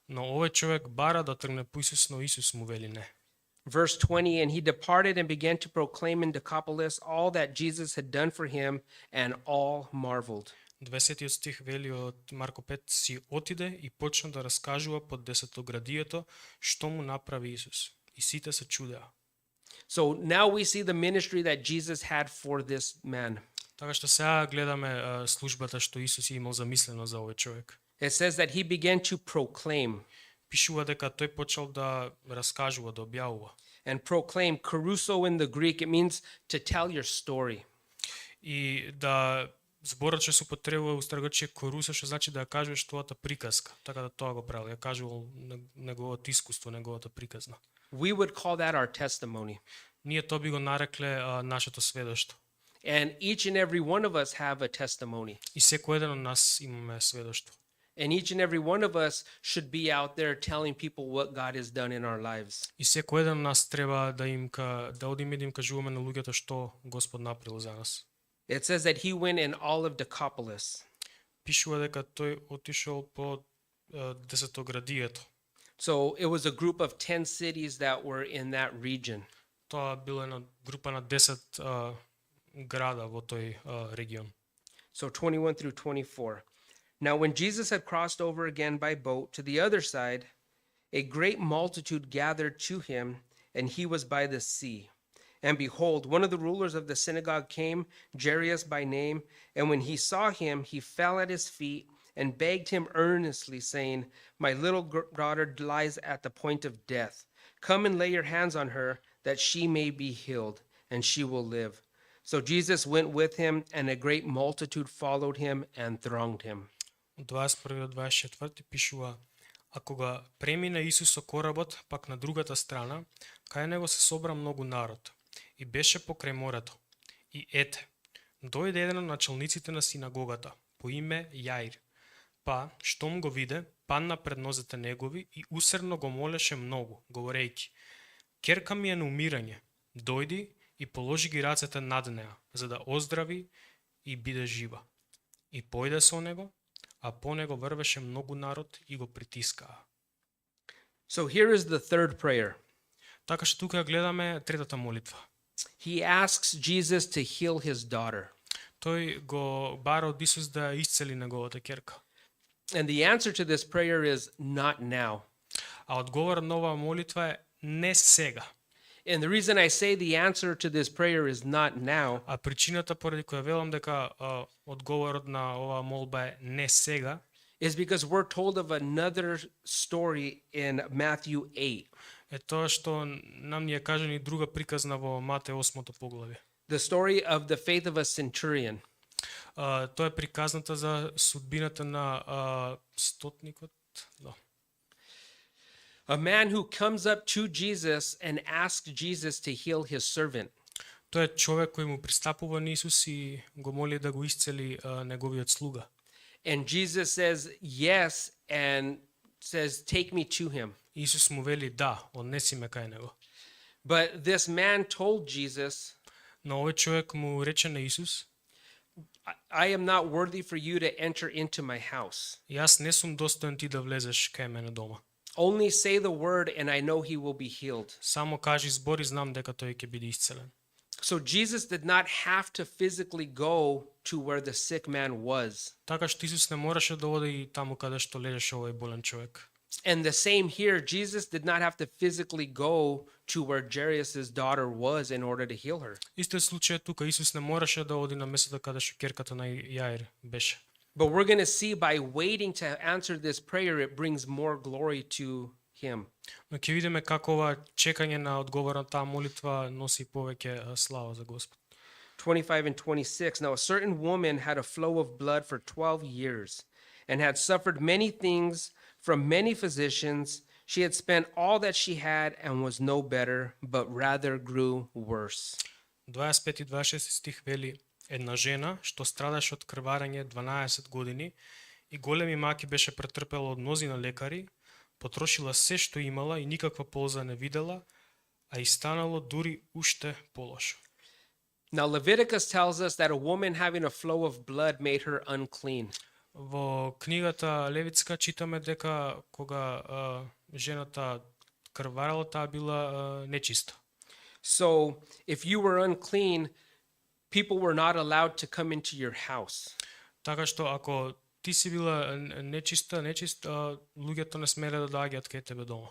Но овој човек бара да тргне по Исус, но Исус му вели не. Verse 20, and he departed and began to proclaim in Decapolis all that Jesus had done for him, and all marveled. 20 стих вели од Марко 5: си отиде и почна да раскажува под десетоградието што му направи Исус. И сите се чудеа. So now we see the ministry that Jesus had for this man. Така што сега гледаме службата што Исус имал замислено за овој човек. It says that he began to proclaim. Пишува дека тој почел да раскажува, да објавува. And proclaim, caruso in the Greek, it means to tell your story. И да зборот што се употребува у старогрчки коруса, што значи да ја кажуваш твојата приказка. Така да тоа го правил, ја кажувал неговото искуство, неговата приказна. We would call that our testimony. Ние тоа би го нарекле нашето сведоштво. And each and every one of us have a testimony. И секој еден од нас имаме сведоштво. And each and every one of us should be out there telling people what God has done in our lives. И секој еден од нас треба да одиме да им кажуваме на луѓето што Господ направил за нас. It says that he went in all of Decapolis. Пишува дека тој отишол по десетоградието. So it was a group of 10 cities that were in that region. Тоа била една група на 10 града во тој регион. So 21 through 24. Now when Jesus had crossed over again by boat to the other side, a great multitude gathered to him, and he was by the sea. And behold, one of the rulers of the synagogue came, Jairus by name, and when he saw him, he fell at his feet and begged him earnestly, saying, my little daughter lies at the point of death. Come and lay your hands on her, that she may be healed, and she will live. So Jesus went with him, and a great multitude followed him and thronged him. 21 до 24 пишува: а кога премина Исус со коработ пак на другата страна, кај него се собра многу народ и беше покрај морето. И ете, дојде еден од началниците на синагогата, по име Јаир. Па, штом го виде, падна пред нозете негови и усердно го молеше многу, говорејќи: Ќерка ми е на умирање, дојди и положи ги рацете над неа, за да оздрави и биде жива. И појде со него, а по него врвеше многу народ и го притискаа. So here is the third prayer. Така што тука гледаме третата молитва. He asks Jesus to heal his daughter. Тој го бара од Исус да исцели неговата ќерка. And the answer to this prayer is not now. А одговорот на оваа молитва е не сега. And the reason I say the answer to this prayer is not now А причината поради која велам дека одговорот на оваа молба е не сега is because we're told of another story in Matthew 8. е тоа што нам ни е кажана и друга приказна во Матеј 8 поглавје. The story of the faith of a centurion. Тоа е приказната за судбината на стотникот. Да. A man who comes up to Jesus and asks Jesus to heal his servant. Тоа е човек кој му пристапува на Исус и го моли да го исцели неговиот слуга. And Jesus says yes and says, take me to him. Исус му вели да, однеси ме кај него. But this man told Jesus, Но овој човек му рече на Исус: I am not worthy for you to enter into my house. Јас не сум достоен ти да влезеш кај мене дома. Only say the word and I know he will be healed. Само кажи збори, знам дека тој ќе биде исцелен. So Jesus did not have to physically go to where the sick man was. Така што Исус не мораше да оди и таму каде што лежеше овој болен човек. And the same here, Jesus did not have to physically go to where Jairus' daughter was in order to heal her. Истиот случај тука, Исус не мораше да оди на местото каде што ќерката на Јаир беше. But we're going to see by waiting to answer this prayer, it brings more glory to him. Но ќе видиме како ова чекање на одговор на таа молитва носи повеќе слава за Господ. 25 and 26. Now, a certain woman had a flow of blood for 12 years and had suffered many things from many physicians. She had spent all that she had and was no better, but rather grew worse. 25 и 26 стих вели: Една жена што страдаше од крварење 12 години и големи маки беше претрпела од мнозина лекари, потрошила се што имала и никаква полза не видела, а и станало дури уште полошо. Now, Leviticus tells us that a woman having a flow of blood made her unclean. Во книгата Левитска читаме дека кога жената крварела, таа била нечиста. So, if you were unclean, people were not allowed to come into your house. Така што ако ти си била нечиста, луѓето не смеле да доаѓаат кај тебе дома.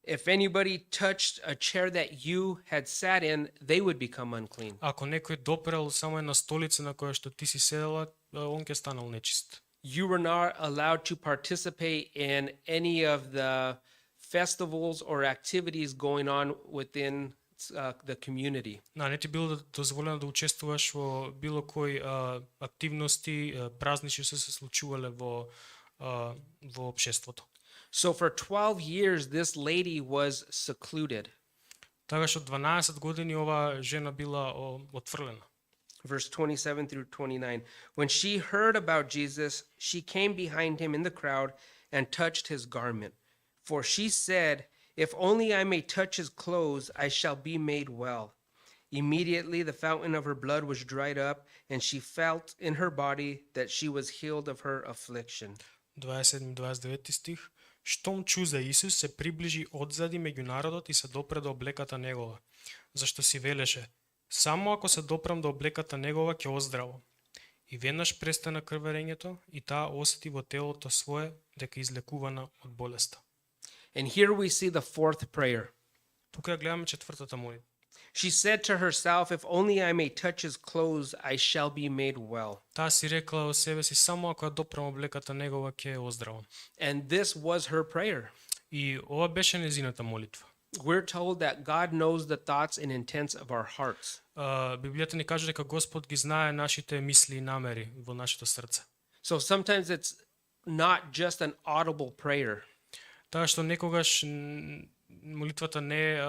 If anybody touched a chair that you had sat in, they would become unclean. Ако некој допрел само една столица на која што ти си седела, он ќе станал нечист. You were not allowed to participate in any of the festivals or activities going on within the community. Не ти било дозволено да учествуваш во било кои активности, празници што се случувале во општеството. So for 12 years, this lady was secluded. Така што 12 години оваа жена била отфрлена. Verse 27 through 29. When she heard about Jesus, she came behind him in the crowd and touched his garment. For she said, if only I may touch his clothes, I shall be made well. Immediately the fountain of her blood was dried up, and she felt in her body that she was healed of her affliction. 27-29 стих. Штом чу за Исус, се приближи одзади меѓу народот и се допре до облеката негова, зашто си велеше: само ако се допрам до облеката негова, ќе оздравам. И веднаш престана крварењето и таа осети во телото свое дека излекувана од болеста. And here we see the fourth prayer. Тука гледаме четвртата молитва. She said to herself, if only I may touch his clothes, I shall be made well. Таа си рекла во себе си: само ако ја допрам облеката негова, ќе оздравам. And this was her prayer. И ова беше незината молитва. We're told that God knows the thoughts and intents of our hearts. Библијата ни кажа дека Господ ги знае нашите мисли и намери во нашето срце. So sometimes it's not just an audible prayer. Така што некогаш молитвата не е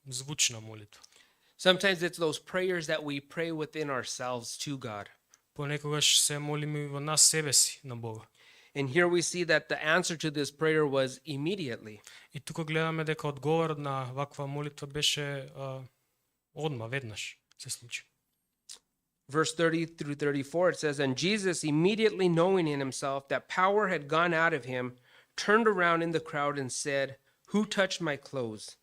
звучна молитва. Sometimes it's those prayers that we pray within ourselves to God. Понекогаш се молиме во нас себе си на Бога. And here we see that the answer to this prayer was immediately. И тука гледаме дека одговорот на ваква молитва беше одма, веднаш се случи. Verse 30 through 34, it says, And Jesus, immediately knowing in himself that power had gone out of him, turned around in the crowd and said, Who touched my clothes?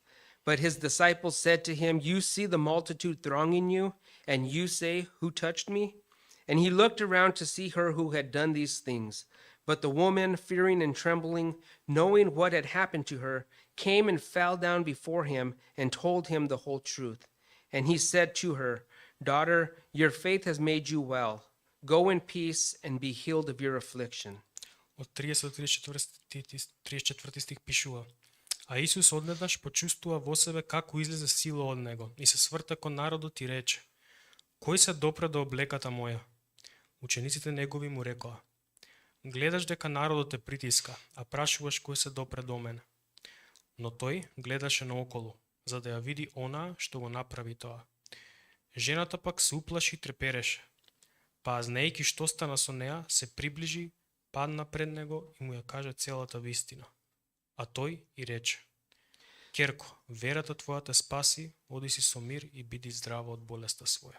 But his disciples said to him, You see the multitude thronging you, and you say, Who touched me? And he looked around to see her who had done these things. But the woman, fearing and trembling, knowing what had happened to her, came and fell down before him and told him the whole truth. And he said to her, Daughter, your faith has made you well. Go in peace and be healed of your affliction. Од 30 до 34 стих пишува: А Исус однеднаш почувствува во себе како излезе сила од него и се сврта кон народот и рече: Кој се допре до облеката моја? Учениците негови му рекоа: Гледаш дека народот те притиска, а прашуваш кој се допре до мене. Но тој гледаше наоколу, за да ја види онаа што го направи тоа. Жената пак се уплаши и трепереше. Па знаејќи што стана со неа, се приближи, падна пред него и му ја кажа целата вистина. А тој и рече: Керко, верата твоја те спаси, оди си со мир и биди здрава од болеста своја.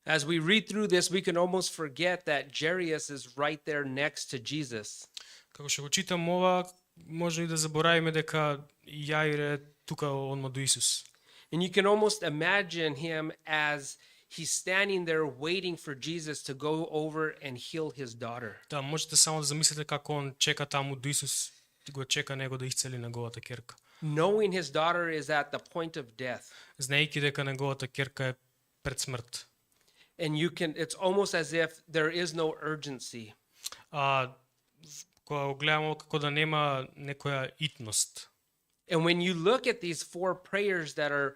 As we read through this, we can almost forget that Jairus is right there next to Jesus. Како што го читам ова, може и да заборавиме дека Јаир е тука одма до Исус. And you can almost imagine him as he's standing there waiting for Jesus to go over and heal his daughter. Да, можете само да замислите како он чека таму до Исус, го чека него да исцели неговата керка. Knowing his daughter is at the point of death. Знаејќи дека неговата керка е пред смрт. And it's almost as if there is no urgency. Кога го гледаме како да нема некоја итност. And when you look at these four prayers that are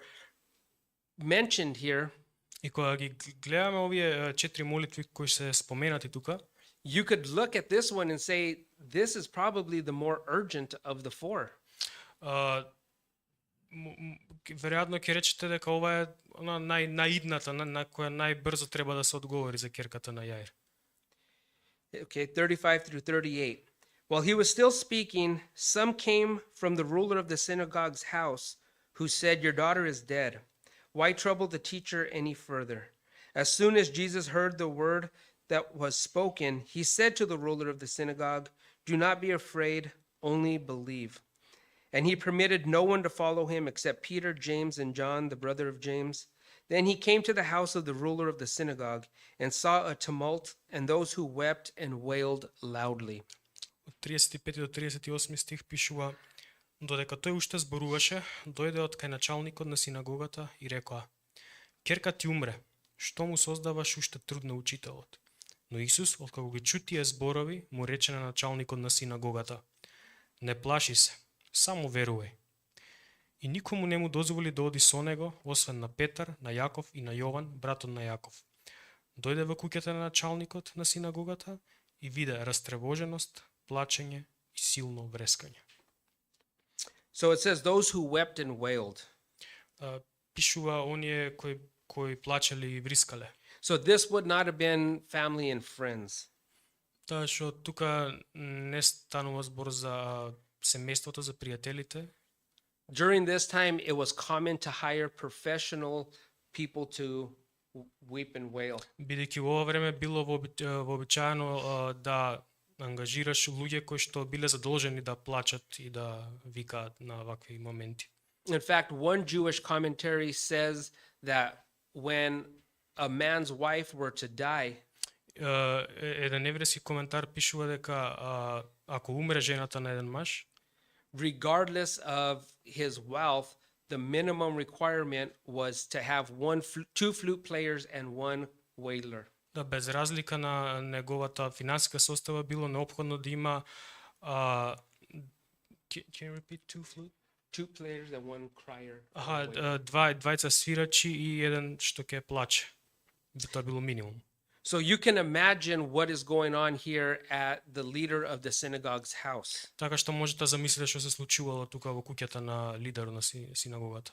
mentioned here, и кога ги гледаме овие 4 молитви кои се споменати тука, you could look at this one and say this is probably the more urgent of the four. Веројатно ќе речете дека ова е она наидната, на која најбрзо треба да се одговори за керката на Јаир. Okay, 35 through 38. While he was still speaking, some came from the ruler of the synagogue's house, who said, Your daughter is dead. Why trouble the teacher any further? As soon as Jesus heard the word that was spoken, he said to the ruler of the synagogue, Do not be afraid, only believe. And he permitted no one to follow him except Peter, James, and John, the brother of James. Then he came to the house of the ruler of the synagogue and saw a tumult and those who wept and wailed loudly. Од 35 до 38 стих пишува: Додека тој уште зборуваше, дојде од кај началникот на синагогата и рекоа: Керка ти умре, што му создаваш уште труд на учителот? Но Исус, откако ги чу тие зборови, му рече на началникот на синагогата: Не плаши се, само верувај. И никому не му дозволи да оди со него, освен на Петар, на Јаков и на Јован, братот на Јаков. Дојде во куќата на началникот на синагогата и виде растревоженост, плачење и силно врескање. So it says those who wept and wailed. Пишува оние кои плачеле и врискале. So this would not have been family and friends. Таа што тука не станува збор за семејството, за пријателите. During this time, it was common to hire professional people to weep and wail. Бидејќи во ова време било вообичаено да ангажираш луѓе кои што биле задолжени да плачат и да викаат на вакви моменти. In fact, one Jewish commentary says that when a man's wife were to die, еден еврејски коментар пишува дека ако умре жената на еден маж, regardless of his wealth, the minimum requirement was to have two flute players and one wailer. Да, без разлика на неговата финансиска состава било неопходно да има can you repeat two flute? Two players and one crier. Двајца свирачи и еден што ќе плаче. Тоа било минимум. So you can imagine what is going on here at the leader of the synagogue's house. Така што можете да замислите што се случувало тука во куќата на лидерот на синагогата.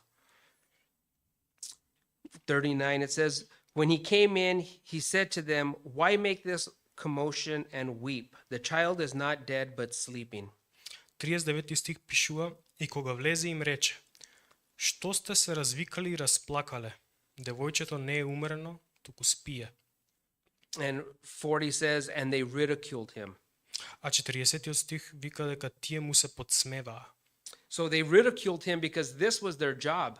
39, it says, when he came in, he said to them, why make this commotion and weep? The child is not dead, but sleeping. 39 стих пишува: И кога влезе им рече: Што сте се развикали и расплакале? Девојчето не е умрено, туку спие. And 40 says, and they ridiculed him. А 40 стих вика дека тие му се подсмеваа. So they ridiculed him because this was their job.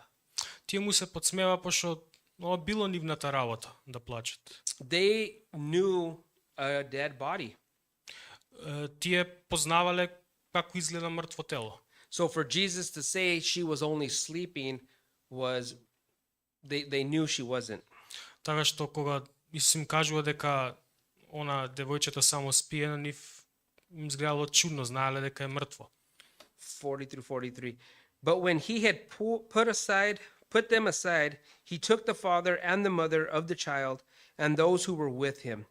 Тие му се подсмеваа пошто ова било нивната работа да плачат. They knew a dead body. Тие познавале како изгледа мртво тело. So for Jesus to say she was only sleeping was, they knew she wasn't. Така што кога Исус им кажува дека она девојчето само спие, на нив им изгледало чудно, знаеле дека е мртво. 40 through 43. But when he had put them aside, he took the father and the mother of the child and those who were with him,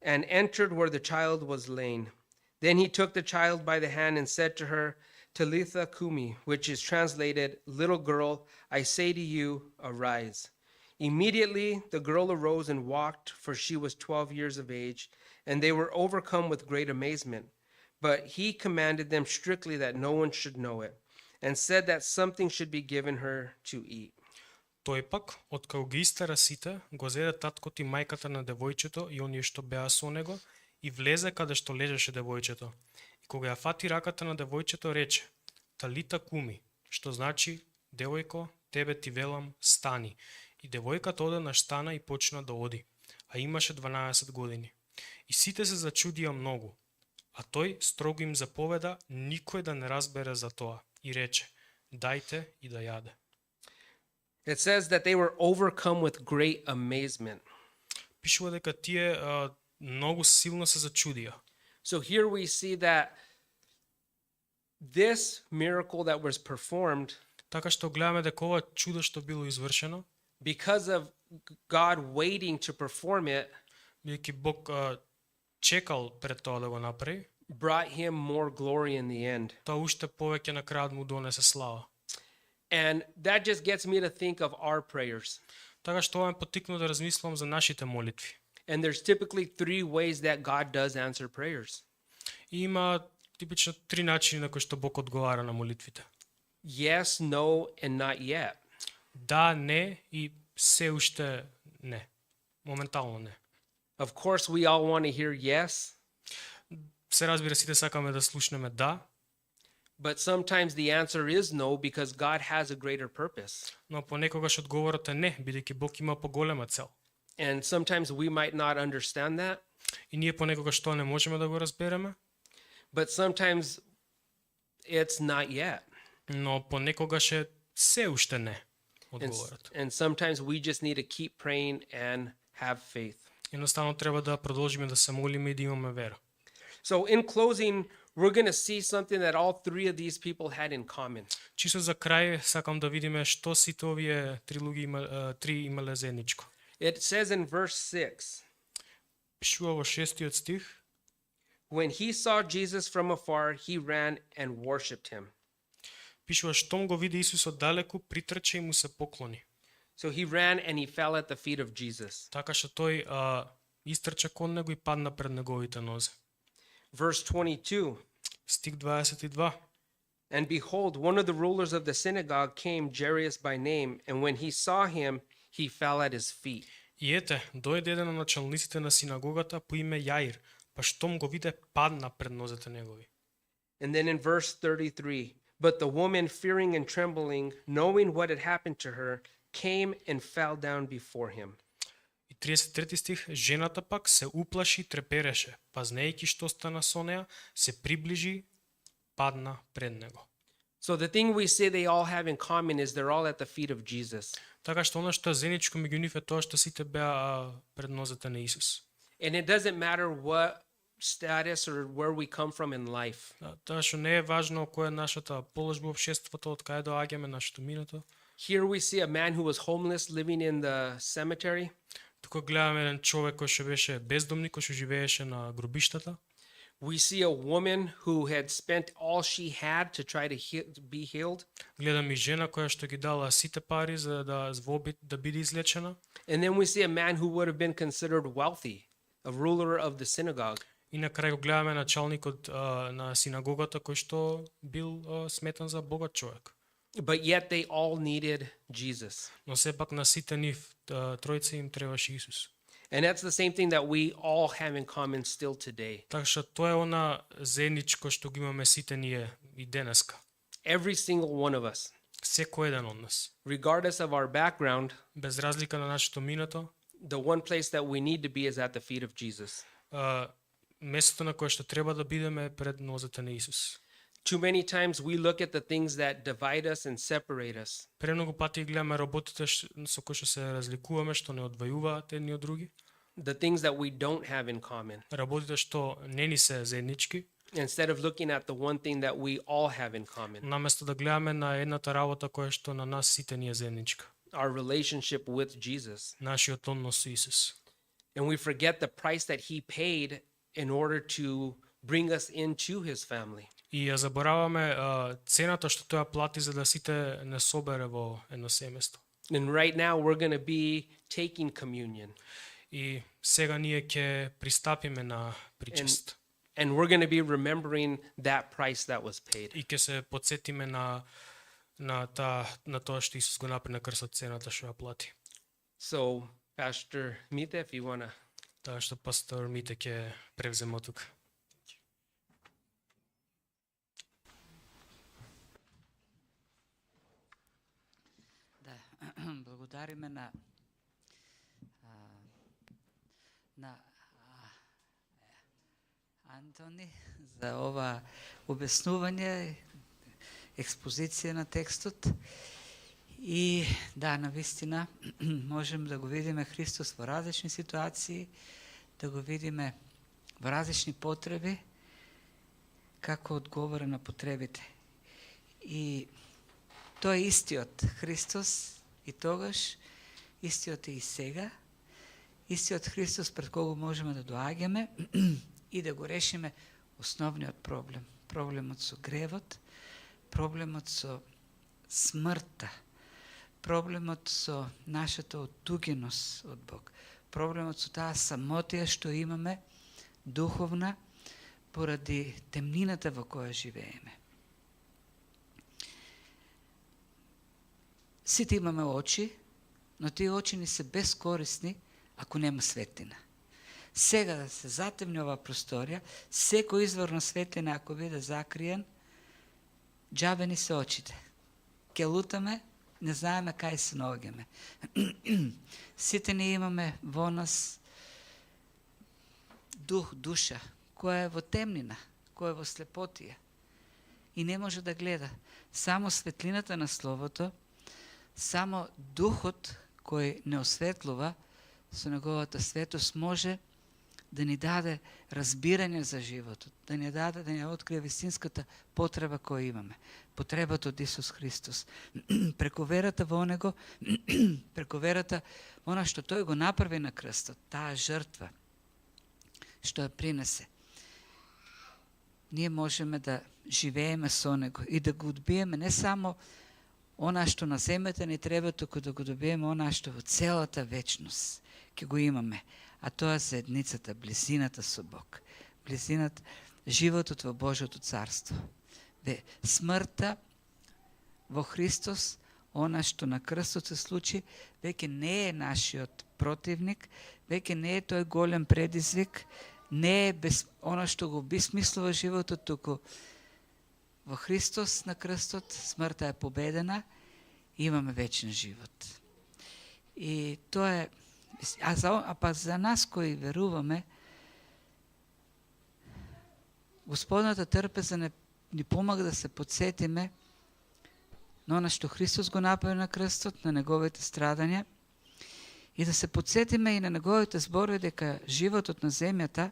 and entered where the child was laying. Then he took the child by the hand and said to her, Talitha Kumi, which is translated, little girl, I say to you, arise. Immediately the girl arose and walked, for she was 12 years of age, and they were overcome with great amazement. But he commanded them strictly that no one should know it, and said that something should be given her to eat. Тој пак, откако ги истера сите, го зеде таткот и мајката на девојчето и оние што беа со него, и влезе каде што лежеше девојчето. И кога ја фати раката на девојчето, рече: Талита куми, што значи: девојко, тебе ти велам, стани. И девојката одеднаш стана и почна да оди, а имаше 12 години. И сите се зачудија многу, а тој строго им заповеда никој да не разбере за тоа и рече: дајте и да јаде. It says that they were overcome with great amazement. Пишува дека тие многу силно се зачудија. So here we see that this miracle that was performed, Така што гледаме дека ова чудо што било извршено, because of God waiting to perform it, бидејќи Бог чекал пред тоа да го направи, brought him more glory in the end. тоа уште повеќе на крајот му донесе слава. And that just gets me to think of our prayers. Така што ова ме поттикна да размислам за нашите молитви. And there's typically 3 ways that God does answer prayers. И има типично 3 начини на кои што Бог одговара на молитвите. Yes, no, and not yet. Да, не и се уште не. Моментално не. Of course, we all want to hear yes, Се разбира, сите сакаме да слушнеме да, but sometimes the answer is no because God has a greater purpose. но понекогаш одговорот е не, бидејќи Бог има поголема цел. And sometimes we might not understand that, И ние понекогаш тоа не можеме да го разбереме, but sometimes it's not yet. но понекогаш е се уште не одговорот. And sometimes we just need to keep praying and have faith. Едноставно треба да продолжиме да се молиме и да имаме вера. So in closing, we're going to see something that all 3 of these people had in common. Чисто за крај сакам да видиме што сите овие три имале заедничко. It says in verse 6, Пишува во 6-тиот стих: when he saw Jesus from afar, he ran and worshipped him. Пишува: штом го види Исус оддалеку, притрче и му се поклони. So he ran and he fell at the feet of Jesus. Така што тој истрча кон него и падна пред неговите нозе. Verse 22, Стих 22. and behold, one of the rulers of the synagogue came, Jairus by name, and when he saw him, he fell at his feet. И ете, дојде еден од началниците на синагогата по име Јаир, па штом го виде, падна пред нозете негови. And then in verse 33, but the woman, fearing and trembling, knowing what had happened to her, came and fell down before him. И 33 стих: жената пак се уплаши и трепереше, па знаејќи што стана со неа, се приближи, падна пред него. So the thing we say they all have in common is they're all at the feet of Jesus. Така што она што е заедничко меѓу нив е тоа што сите беа пред нозете на Исус. And it doesn't matter what status or where we come from in life. Тоа што не е важно која е нашата положба во општеството, од каде доаѓаме, нашето минато. Here we see a man who was homeless living in the cemetery. Тука гледаме еден човек кој што беше бездомник, кој што живееше на гробиштата. We see a woman who had spent all she had to try to be healed. Гледам и жена која што ги дала сите пари за да да биде излечена. And then we see a man who would have been considered wealthy, a ruler of the synagogue. И на крај го гледаме началникот на синагогата кој што бил сметан за богат човек. But yet they all needed Jesus. Но сепак на сите нив тројца им требаше Исус. And that's the same thing that we all have in common still today. Така што тоа е она заедничко што го имаме сите ние и денеска. Every single one of us, Секој еден од нас, regardless of our background, без разлика на нашето минато, the one place that we need to be is at the feet of Jesus. местото на кое што треба да бидеме е пред нозете на Исус. Too many times we look at the things that divide us and separate us. Премногу пати гледаме работите со кои што се разликуваме, што не одвојуваат едни од други. The things that we don't have in common. Работите што не ни се заеднички. Instead of looking at the one thing that we all have in common. Наместо да гледаме на едната работа која што на нас сите ни е заедничка. Our relationship with Jesus. Нашиот однос со Исус. And we forget the price that he paid in order to bring us into his family. И ја забораваме цената што тоа плати за да сите не собере во едно семејство. And right now we're going to be taking communion. И сега ние ќе пристапиме на причест. And we're going to be remembering that price that was paid. И ќе се потсетиме на тоа што Исус го направи на крстот, цената што ја плати. So, Pastor Mite, if you want to. Тоа што пастор Мите ќе превземе тука. Да, благодариме на Антони за ова обяснување, експозиција на текстот. И да, навистина можем да го видиме Христос во различни ситуации, да го видиме во различни потреби, како одговора на потребите. И тој е истиот Христос и тогаш, истиот е и сега, истиот Христос пред кого можеме да доаѓаме и да го решиме основниот проблем. Проблемот со гревот, проблемот со смртта, проблемот со нашата оттугеност од Бог, проблемот со таа самотија што имаме духовна поради темнината во која живееме. Сите имаме очи, но тие очи ни се безкорисни ако нема светлина. Сега да се затемни оваа просторија, секој извор на светлина ако биде закриен, џабе ни се очите. Ке лутаме, не знаеме кај се наоѓаме. Сите ни имаме во нас дух, душа, која е во темнина, која е во слепотија и не може да гледа. Само светлината на Словото, само духот кој не осветлува со неговата светост може да ни даде разбирање за животот, да ни даде, да ни открие вистинската потреба која имаме. Потребата од Исус Христос. Преку верата во Него, преку верата во она што Тој го направи на крстот, таа жртва што ја принесе. Ние можеме да живееме со Него и да го одбиеме не само она што на земјата ни треба, туку да го добиеме она што во целата вечност ќе го имаме. А тоа е заедницата, близината со Бог. Близината, животот во Божјото царство. Смртта во Христос, она што на крстот се случи, веќе не е нашиот противник, веќе не е тој голем предизвик, не е она што го бесмислува животот, туку во Христос на крстот смртта е победена и имаме вечен живот. И тоа е, па за нас кои веруваме, Господната трпеза ни помага да се подсетиме на она што Христос го направи на крстот, на неговите страдања и да се подсетиме и на неговите зборови дека животот на земјата,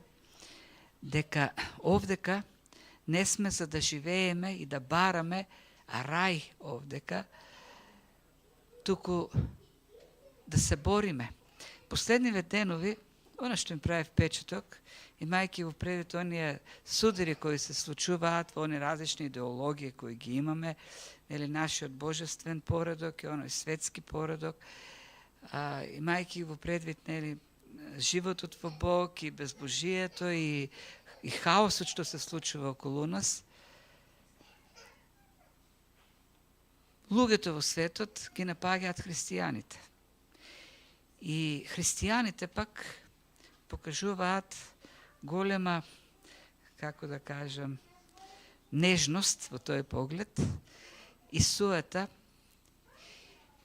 дека овдека не сме за да живееме и да бараме рај овдека, туку да се бориме. Последниве денови, она што ми прави впечаток, имајќи во предвид оние судари кои се случуваат во оние различни идеологии кои ги имаме, нели нашиот божествен поредок и оној светски поредок, имајќи во предвид нели животот во Бог и безбожието и хаосот што се случува околу нас, луѓето во светот ги напаѓаат христијаните. И христијаните пак покажуваат голема, како да кажам, нежност во тој поглед и суета,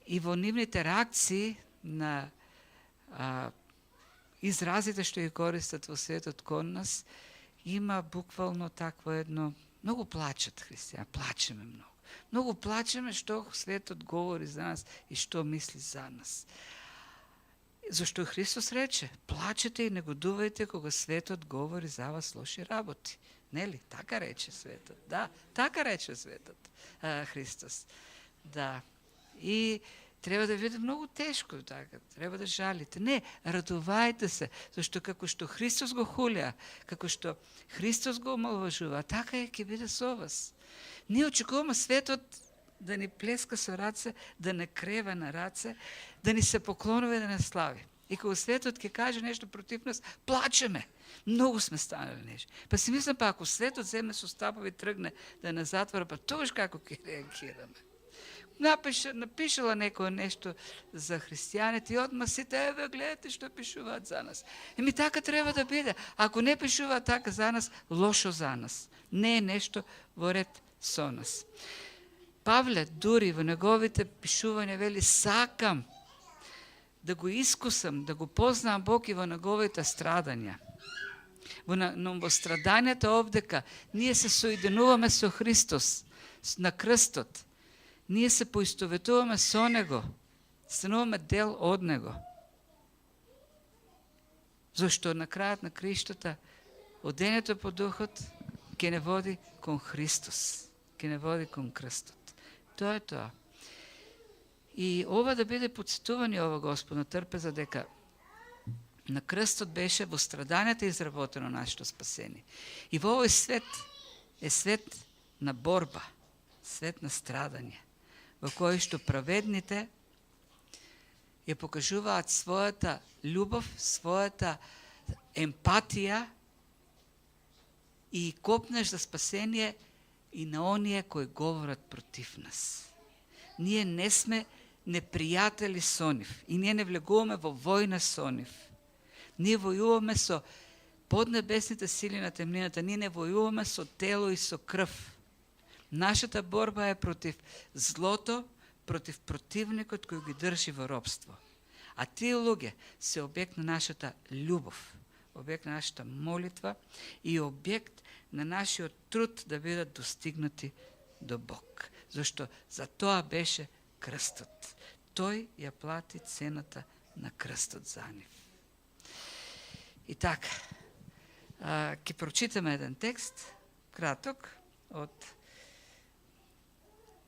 и во нивните реакции на изразите што ги користат во светот кон нас, има буквално такво едно, многу плачат христијани, плачеме многу. Многу плачеме што светот говори за нас и што мисли за нас. Зашто Христос рече, плачете и негодувајте кога светот говори за вас лоши работи. Нели? Така рече светот. Да, така рече светот. Христос. Да. И треба да биде многу тешко така. Треба да жалите. Не, радувајте се, зашто како што Христос го хулја, како што Христос го омалважува, така ќе биде со вас. Ние очекуваме светот да ни плеска со раце, да не крева на раце, да ни се поклонува и да не слави. И кога светот ќе каже нешто против нас, плачеме. Многу сме станали нешто. Па си мислам, па ако светот земе со стапови тргне да не затвора, па тогаш како ќе реагираме. Напишала некој нешто за христијаните и одма сите, еве гледате што пишуваат за нас. Еми така треба да биде. Ако не пишуваат така за нас, лошо за нас. Не е нешто во ред со нас. Павле дури во неговите пишувања вели, сакам да го искусам, да го познам Бог и во неговите страдања. Во страдањата овдека ние се соединуваме со Христос на крстот. Ние се поистоветуваме со Него, стануваме дел од Него. Зашто на крајот на криштата одењето по духот ќе не води кон Христос, ќе не води кон крстот. Тоа е тоа. И ова да биде подсетување ова Господно трпе, за дека на крстот беше во страдањата изработено нашето спасение. И во овој свет е свет на борба, свет на страдање, во кој што праведните ја покажуваат својата љубов, својата емпатија и копнеш за спасение и на оние кои говорат против нас. Ние не сме непријатели со нив и ние не влегуваме во војна со нив. Ние војуваме со поднебесните сили на темнината, ние не војуваме со тело и со крв. Нашата борба е против злото, против противникот кој ги држи во робство. А тие луѓе се објект на нашата љубов, објект на нашата молитва и објект на нашиот труд да бидат достигнати до Бог. Зашто за тоа беше крстот. Тој ја плати цената на крстот за нив. И така, ќе прочитаме еден текст, краток, од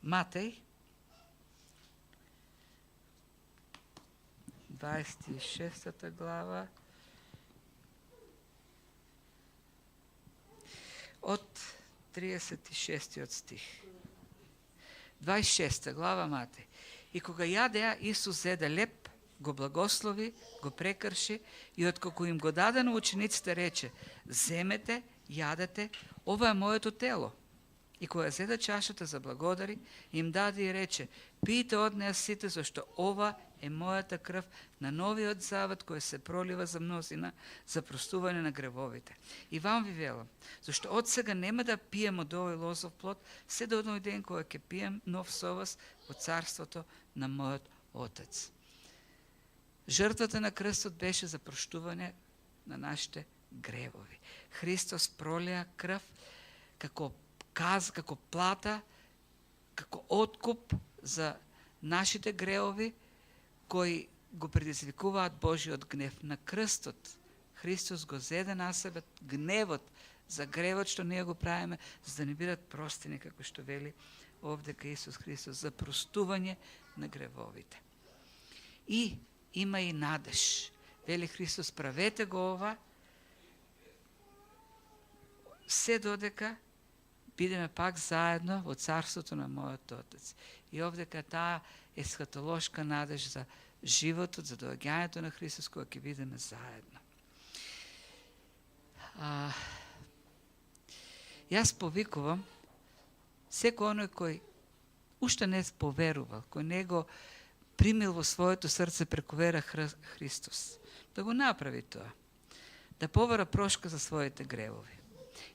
Матеј, 26 глава, од 36 стих. 26 глава Матеј. И кога јадеа, Исус зеде леп, го благослови, го прекрши и откако им го даде на учениците рече, земете, јадете, ова е моето тело. И кога зеде чашата за благодари, им даде и рече, пијте од неа сите, зашто ова е мојата крв на новиот завет кој се пролива за мнозина за простување на гревовите. И вам ви велам, зашто од сега нема да пием од овој лозов плод, се до оној ден кога ќе пием нов со вас во царството на мојот Отец. Жртвата на крстот беше за проштување на нашите гревови. Христос пролија крв како плата, како откуп за нашите гревови кои го предизвикуваат Божиот гнев. На крстот Христос го зеде на себе гневот за гревот што ние го правиме, за да не бидат простени, како што вели овдека Исус Христос, за простување на гревовите. И има и надеж. Вели Христос, правете го ова се додека бидеме пак заедно во царството на мојот Отец. И овдека таа есхатолошка надеж за животот, за доаѓањето на Христос, кога ќе бидеме заедно. Јас повикувам секој оној кој уште не поверувал, кој не го примил во своето срце преку вера Христос, да го направи тоа, да побара прошка за своите гревови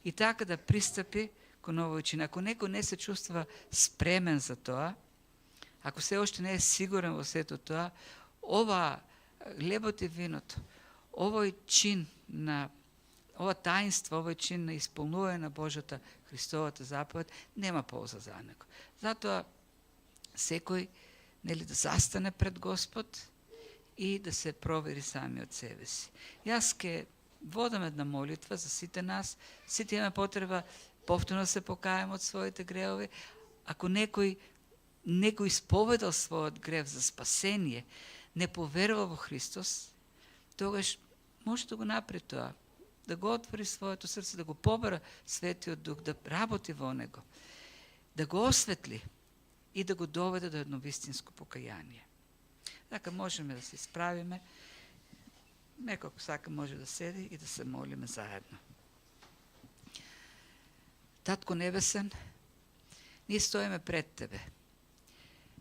и така да пристапи кон овој чин. Ако некој не се чувствува спремен за тоа, ако се още не е сигурен во сето тоа, ова хлебот и виното, овој чин на ова таинство, овој чин на исполнување на Божјата Христовата заповед нема полза за него. Затоа секој да застане пред Господ и да се провери сами од себе си. Јас ке водам една молитва за сите нас, сите имаме потреба повторно се покајаме од своите гревови. Ако некој не го исповедал својот грев за спасение, не поверува во Христос, тогаш може да го направи тоа, да го отвори своето срце, да го побара Светиот Дух, да работи во него, да го осветли и да го доведе до едно вистинско покаяние. Така можеме да се исправиме, некој ако сака може да седи и да се молиме заедно. Татко Небесен, ние стоиме пред Тебе,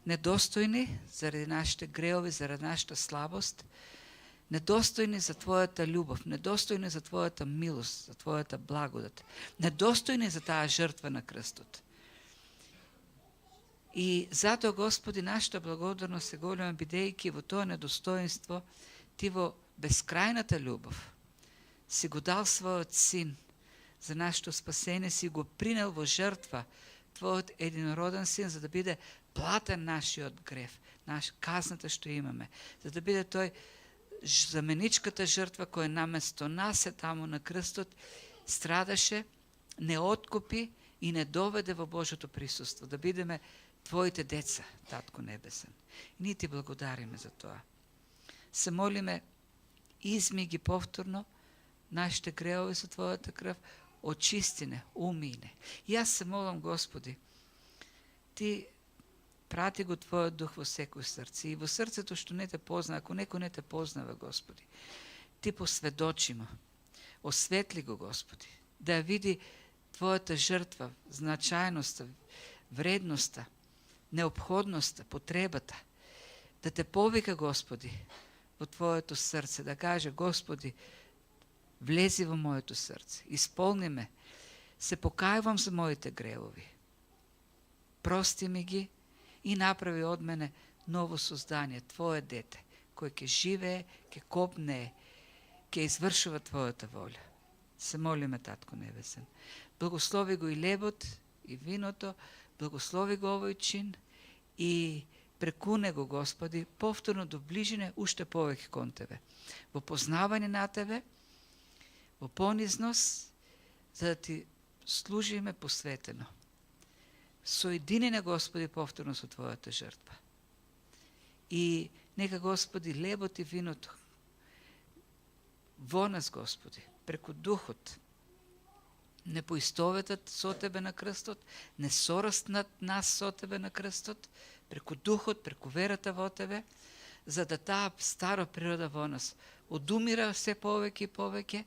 недостојни заради нашите греови, заради нашата слабост, недостојни за Твојата љубов, недостојни за Твојата милост, за Твојата благодат, недостојни за таа жртва на крстот. И затоа, Господи, нашата благодарност се голема, бидејќи во тоа недостоинство Ти во безкрајната љубов си го дал својот син за нашето спасение, си го принел во жртва Твојот единороден син, за да биде платен нашиот грев, казната што имаме, за да биде тој заменичката жртва која наместо нас е таму на крстот, страдаше, не откупи и не доведе во Божјото присуство, да бидеме Твоите деца, Татко Небесен. И ние Ти благодариме за тоа. Се молиме, изми ги повторно нашите греови со Твојата крв, очистине, умине. И јас се молам, Господи, Ти прати го Твојот Дух во секој срце и во срцето што не Те позна, ако некој не Те познава, Господи, Ти посведочи му, осветли го, Господи, да ја види Твојата жртва, значајноста, вредноста, неопходноста, потребата, да Те повика, Господи, во Твоето срце, да каже, Господи, влези во моето срце, исполни ме, се покајувам за моите гревови, прости ми ги и направи од мене ново создание, Твое дете, кој ќе живее, ќе копнее, ќе извршува Твојата воља. Се молиме, Татко Небесен. Благослови го и лебот, и виното, благослови го овој чин и преку него, Господи, повторно доближине уште повеќе кон Тебе. Во познавање на Тебе, во понизност, за да Ти служиме посветено. Соединене, Господи, повторно со Твојата жртва. И нека, Господи, лебот и виното во нас, Господи, преку Духот, не поистоветат со Тебе на крстот, не сораснат нас со Тебе на крстот, преку Духот, преку верата во Тебе, за да таа стара природа во нас одумира се повеќе и повеќе,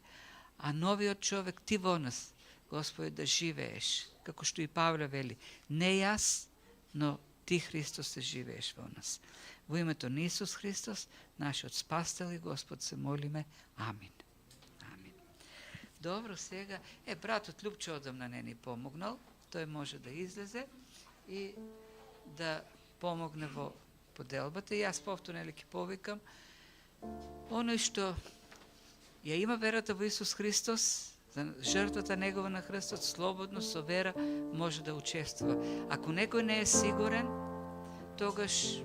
а новиот човек Ти во нас, Господи, да живееш, како што и Павле вели, не јас, но Ти, Христос, се живееш во нас. Во името на Исус Христос, нашиот Спастел и Господ, се молиме. Амин. Амин. Добро, сега, братот Љупче одамна не ни помогнал, тој може да излезе и да помогне во поделбата. И јас повторно ќе повикам оној што ја има верата во Исус Христос, за жртвата негова на крстот, слободно со вера може да учествува. Ако некој не е сигурен, тогаш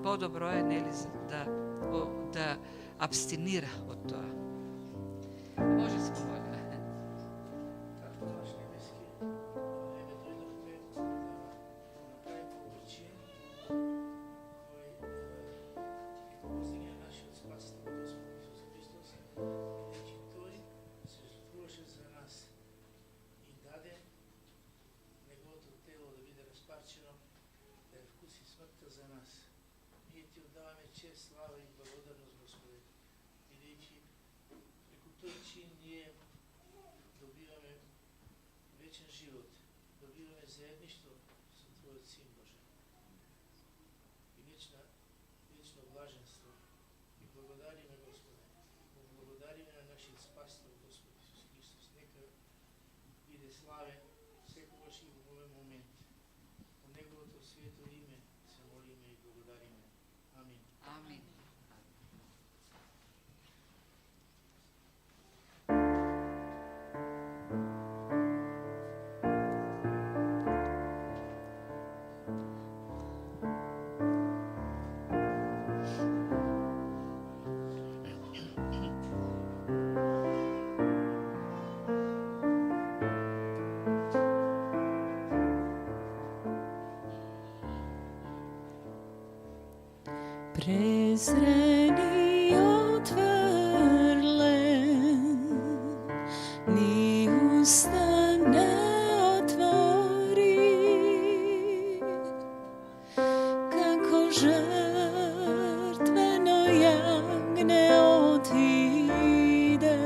подобро е да абстинира од тоа. Може да се помоли. тој чин ние добиваме вечен живот, добиваме заедништво со Твојот Син Боже и вечно блаженство. И благодариме, Господе, благодариме на нашиот Спасител Господ Исус Христос. Нека биде славен секогаш и во овој момент. Во Неговото свето име се молиме и благодариме. Амин. Амин. Презрен и отврлен, ни уста не отвори, како жртвено јагне отиде.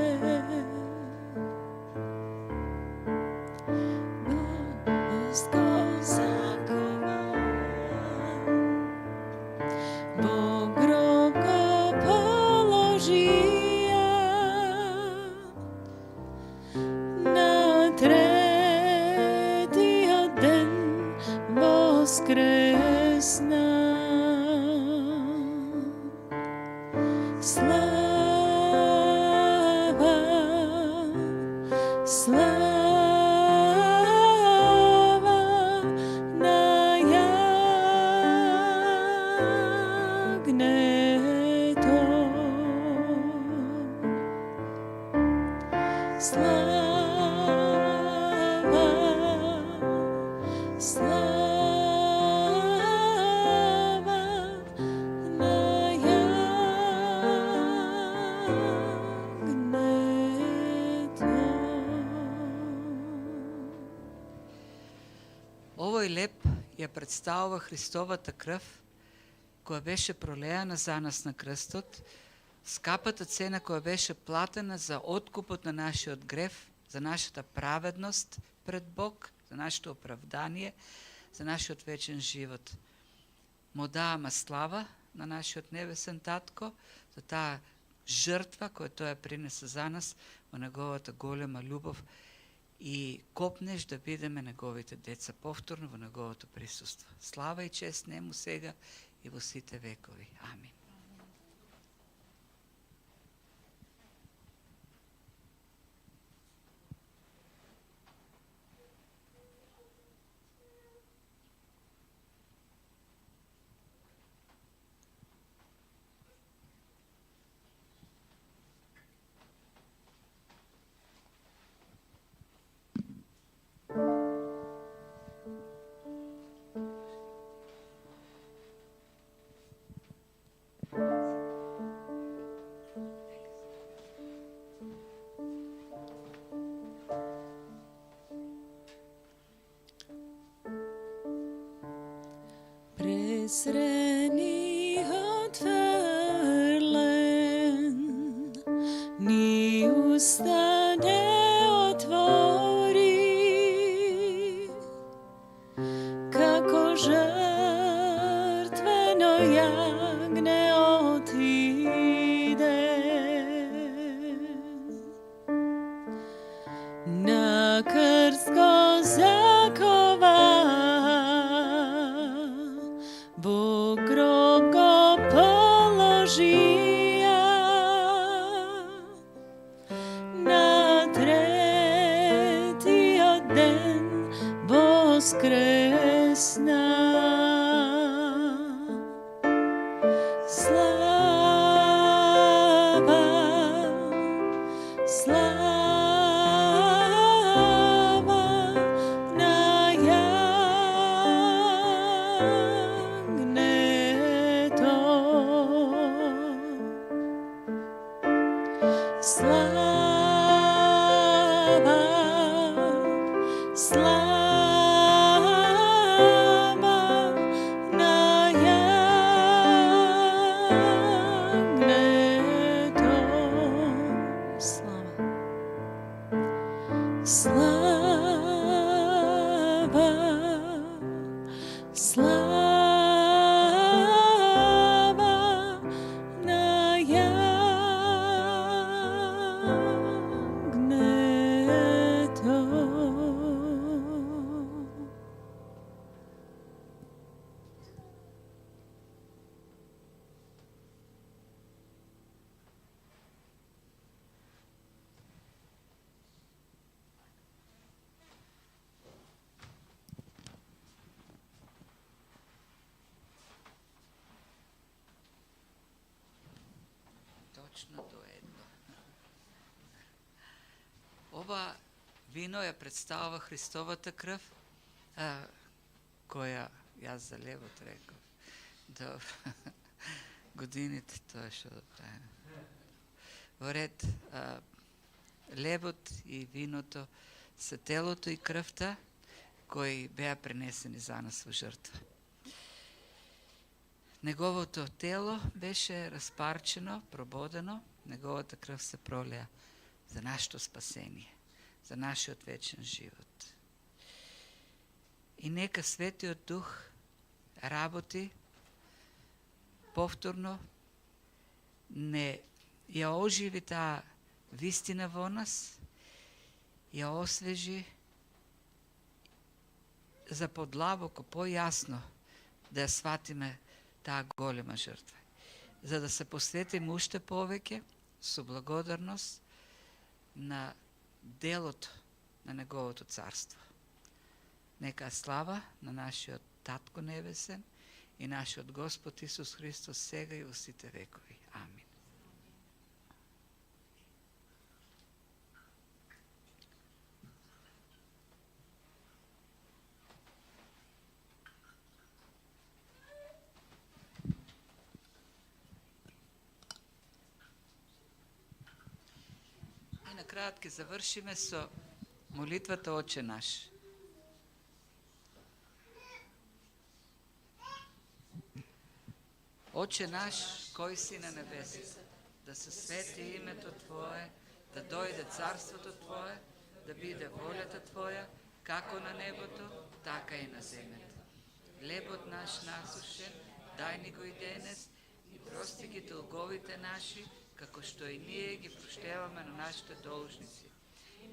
Болест го закова, Бог гроб го положија, на третиот ден воскресна. Слава, слава на јагнето. Слава, слава на јагнето. Овој леп ја представува Христовата крв, која беше пролеана за нас на крстот, скапата цена која беше платена за откупот на нашиот грев, за нашата праведност пред Бог, за нашето оправдание, за нашиот вечен живот. Му даваме слава на нашиот небесен татко за таа жртва која тој ја принесе за нас во неговата голема љубов и копнеш да бидеме неговите деца повторно во неговото присуство. Слава и чест нему сега и во сите векови. Амин. Презрен и отврлен, ни уста не отвори, како жртвено јагне отиде. На крст го закова, Бог гроб го положија, на третиот ден воскресна. Слава, слава на јагнето. Слава, слава на јагнето. Слава. точно до едно. Ова вино ја представува Христовата крв, која јас за лебот реков. Добро. Годините тоа што да правим. Во ред, лебот и виното се телото и крвта кои беа пренесени за нас во жртва. Неговото тело беше распарчено, прободено, неговата крв се пролеа за нашето спасение, за нашиот вечен живот. И нека Светиот Дух работи повторно, не ја оживи таа вистина во нас, ја освежи за подлабоко, појасно да ја сватиме таа голема жртва. За да се посветиме уште повеќе со благодарност на делото на Неговото царство. Нека слава на нашиот Татко Небесен и нашиот Господ Исус Христос сега и во сите векови. Амин. И на крајот ќе завршиме со молитвата Отче наш. Отче наш, кој си на небесите, да се свети името Твое, да дојде царството Твое, да биде волјата Твоја, како на небото, така и на земјата. Лебот наш насушен, дај ни го и денес, и прости ги долговите наши, како што и ние ги проштеваме на нашите должници.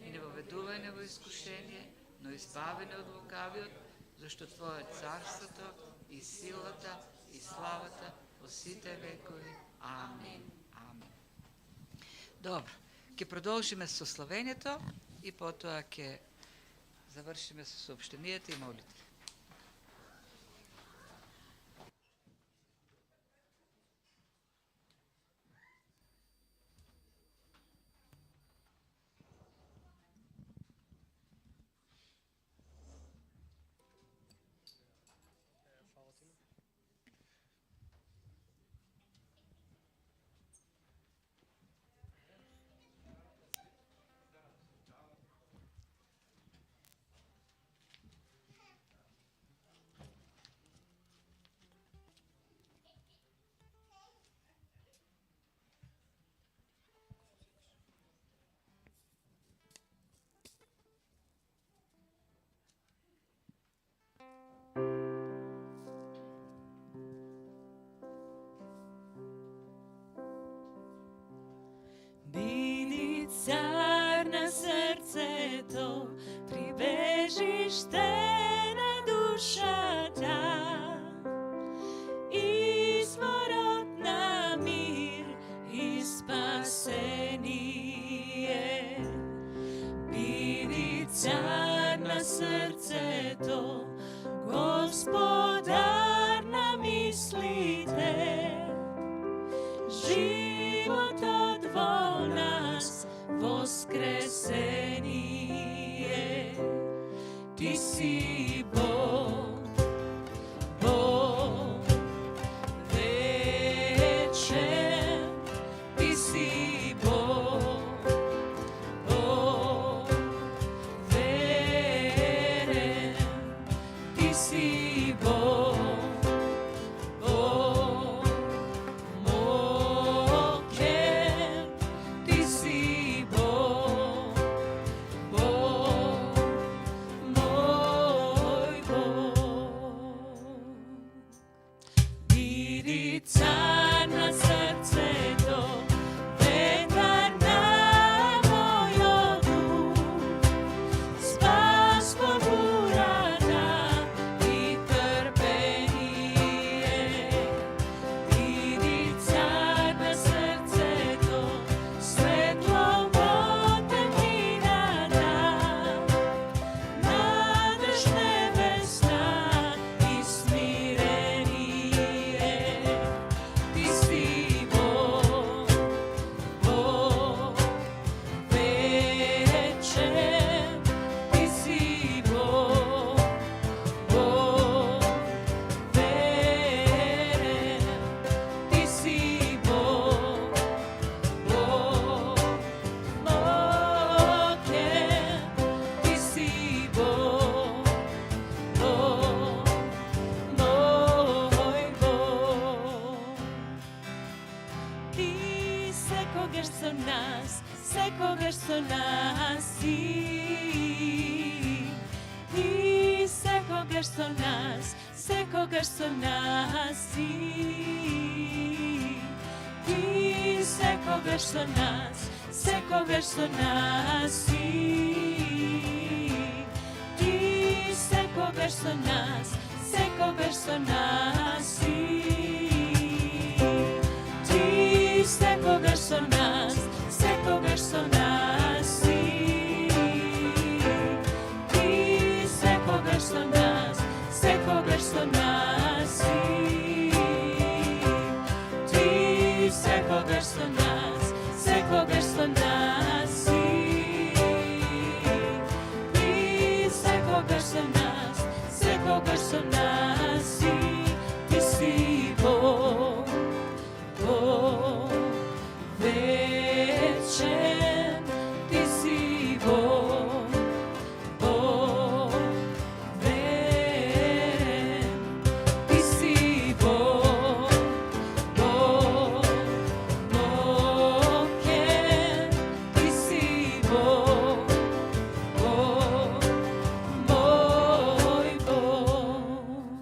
И не воведувај не во искушение, но избави не од лукавиот, зашто Твое царството и силата и славата во сите векови. Амин. Амин. Добро, ќе продолжиме со славењето и потоа ќе завршиме со соопштенијата и молитви. Биди цар на срцето, прибежиште на душата, изворот на мир и спасение. Биди цар на срцето, Господар на мислите, животот во нас воскресение. Ти си секогаш со нас, секогаш со нас си. Ти секогаш со нас, секогаш со нас си. Ти секогаш со нас, секогаш со нас си. Ти секогаш со нас, секогаш со нас си. Ти секогаш со нас, секогаш со нас си. Ти секогаш со нас, секогаш со нас си. Ти секогаш со нас, секогаш со нас си. Ти секогаш со нас, секогаш со нас си. Ти си Бог, Бог вечен. Ти си Бог, Бог верен. Ти си Бог, Бог мокен. Ти си Бог, Бог мој Бог.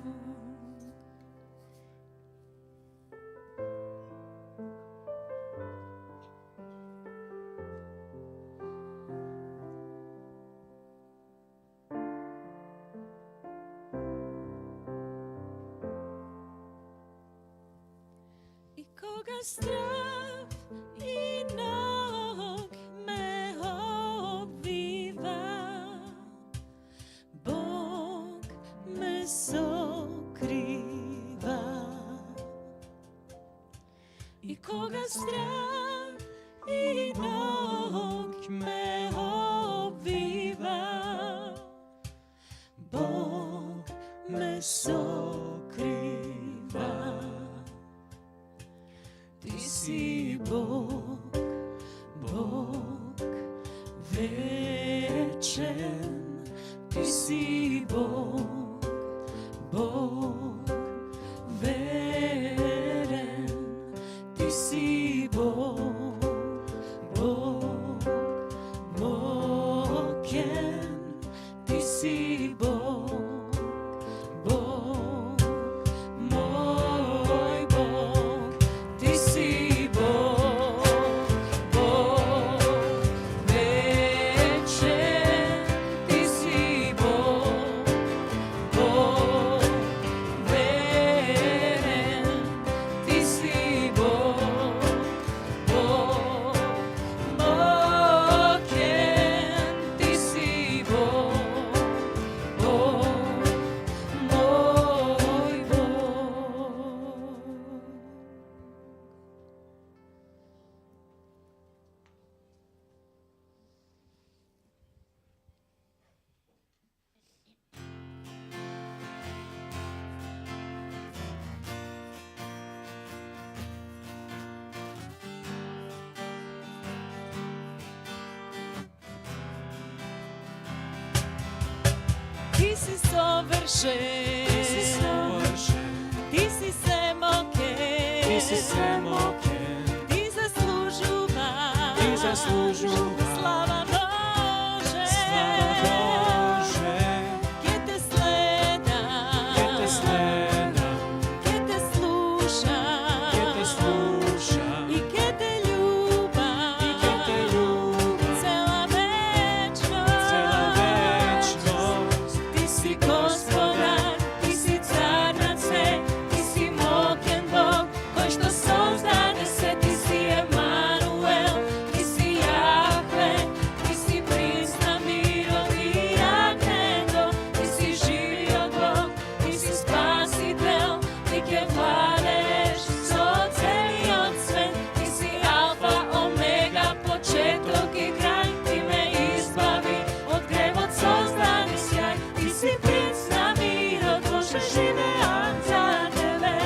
И кога страх и ног ме обвива, Бог ме сокрива. И кога страх и ног ме обвива, Бог ме сокрива. Ти си Бог, Бог вечен. Ти си Бог, Бог верен. Ти си Бог, Бог мокен. Ти си Бог, Бог мој Бог. Ти си Бог, Бог вечен. Ти си Бог, Бог верен. Ти си Бог, Бог мокен. Ти си Бог, Бог мој Бог. Ти си совршен, ти си семокен, Ти си семокен, ти заслужуваш, ти заслужуваш слава Боже, слава Боже. ке те следам, Ке те следам, ке те слушам, ке те слушам и ке те љубам, и ке те љубам цела вечност. цела вечност. Ти си Господар, ти си цар над се, ти си мокен Бог, кој што создаде се. Ти си Емануел, ти си Јахве, ти си принц на мирот и агнето. Ти си живиот Бог, ти си спасител, ти ке владееш со целиот свет. Ти си Алфа, Омега, почеток и крај. Ти ме избави од гревот, создани сјај. Ти си принц на мирот, Боже, живеам за тебе.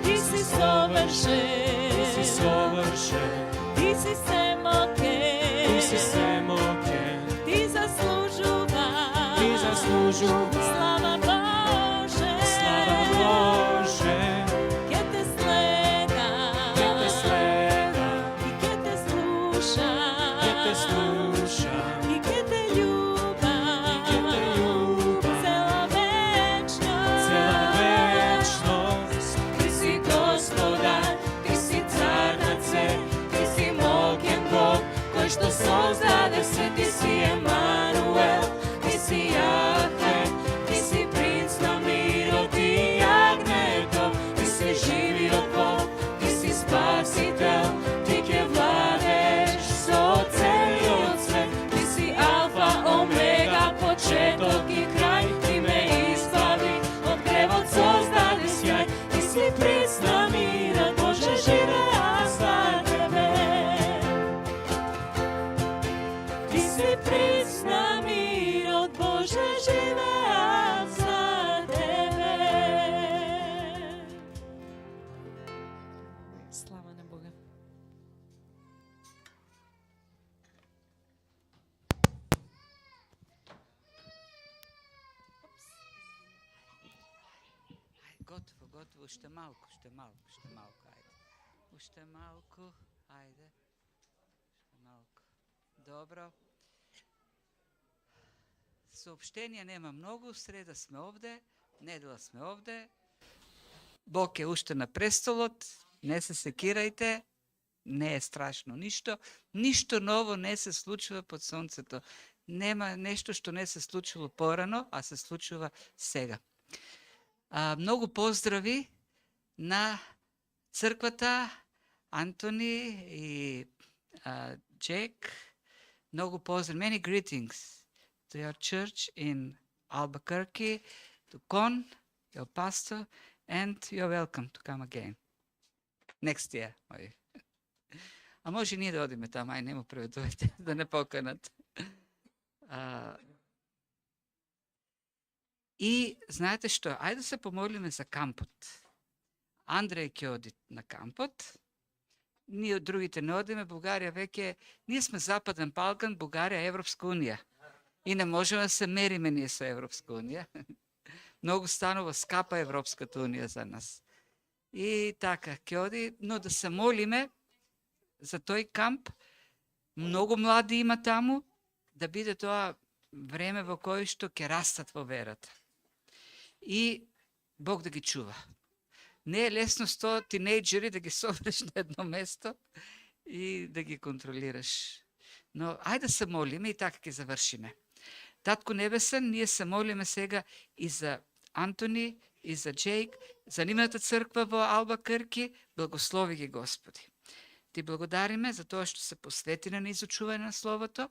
Ти си совршен, Ти си совршен, ти си семокен, ти си семокен, ти заслужуваш, ти заслужуваш слава Боже, слава Боже. ке те следам, Слава на Бога. Готово, уште малку, ајде. Уште малку, ајде. Уште малку. Добро. Сообщенија нема многу, среда сме овде, недела сме овде. Бог е уште на престолот, не се секирајте, не е страшно ништо. Ништо ново не се случува под сонцето. Нема нешто што не се случило порано, а се случува сега. Многу поздрави на црквата, Антони и Джек. Многу поздрави. Many greetings to your church in Albuquerque, to Con, your pastor, and you're welcome to come again. Next year. А може и ние да одиме таму, ај нема преведувате, да не поканат. И знаете што, ајде да се помолиме за кампот. Андреј ќе оди на кампот, ние од другите не одиме, Бугарија веќе, ние сме Западен Балкан, Бугарија Европска унија. И не можеме да се мериме ние со Европска унија. Многу станува скапа Европската унија за нас. И така, ќе оди, но да се молиме за тој камп. Многу млади има таму, да биде тоа време во кое што ќе растат во верата. И Бог да ги чува. Не е лесно 100 тинејџери да ги собереш на едно место и да ги контролираш. Но ајде да се молиме и така ќе завршиме. Татко Небесен, ние се молиме сега и за Антони, и за Джейк, за нивната црква во Албакърки, благослови ги, Господи. Ти благодариме за тоа што се посвети на изучување на Словото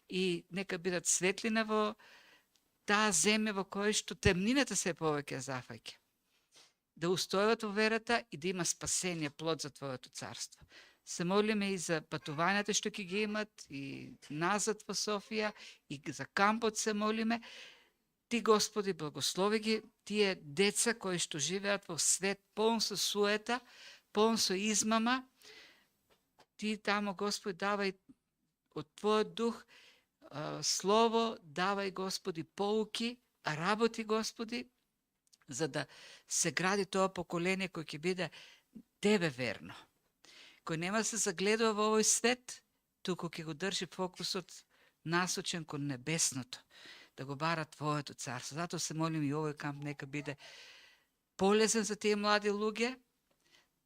и нека бидат светлина во таа земја во која што темнината се повеќе зафаќа. Да устојуват во верата и да има спасение, плод за Твоето царство. Се молиме и за патувањата што ќе ги имат и назад во Софија и за кампот се молиме. Ти, Господи, благослови ги тие деца кои што живеат во свет полн со суета, полн со измама. Ти тамо, Господи, давај од Твојот дух слово, давај, Господи, поуки, работи, Господи, за да се гради тоа поколение кој ќе биде Тебе верно. Кој нема да се загледува во овој свет, туку ќе го држи фокусот насочен кон небесното, да го бара Твоето царство. Затоа се молим и овој камп нека биде полезен за тие млади луѓе,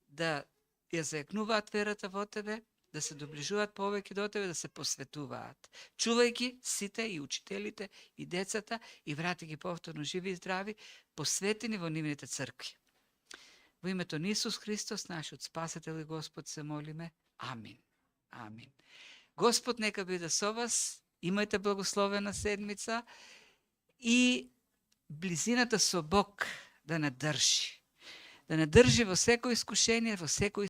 да ја зајакнуваат верата во Тебе, да се доближуваат повеќе до Тебе, да се посветуваат. Чувај ги сите, и учителите, и децата, и врати ги повторно живи и здрави, посветени во нивните цркви. Во името на Исус Христос, нашиот Спасител и Господ, се молиме. Амин. Амин. Господ нека биде со вас, имајте благословена седмица и близината со Бог да не држи. Да не држи во секој искушение, во секој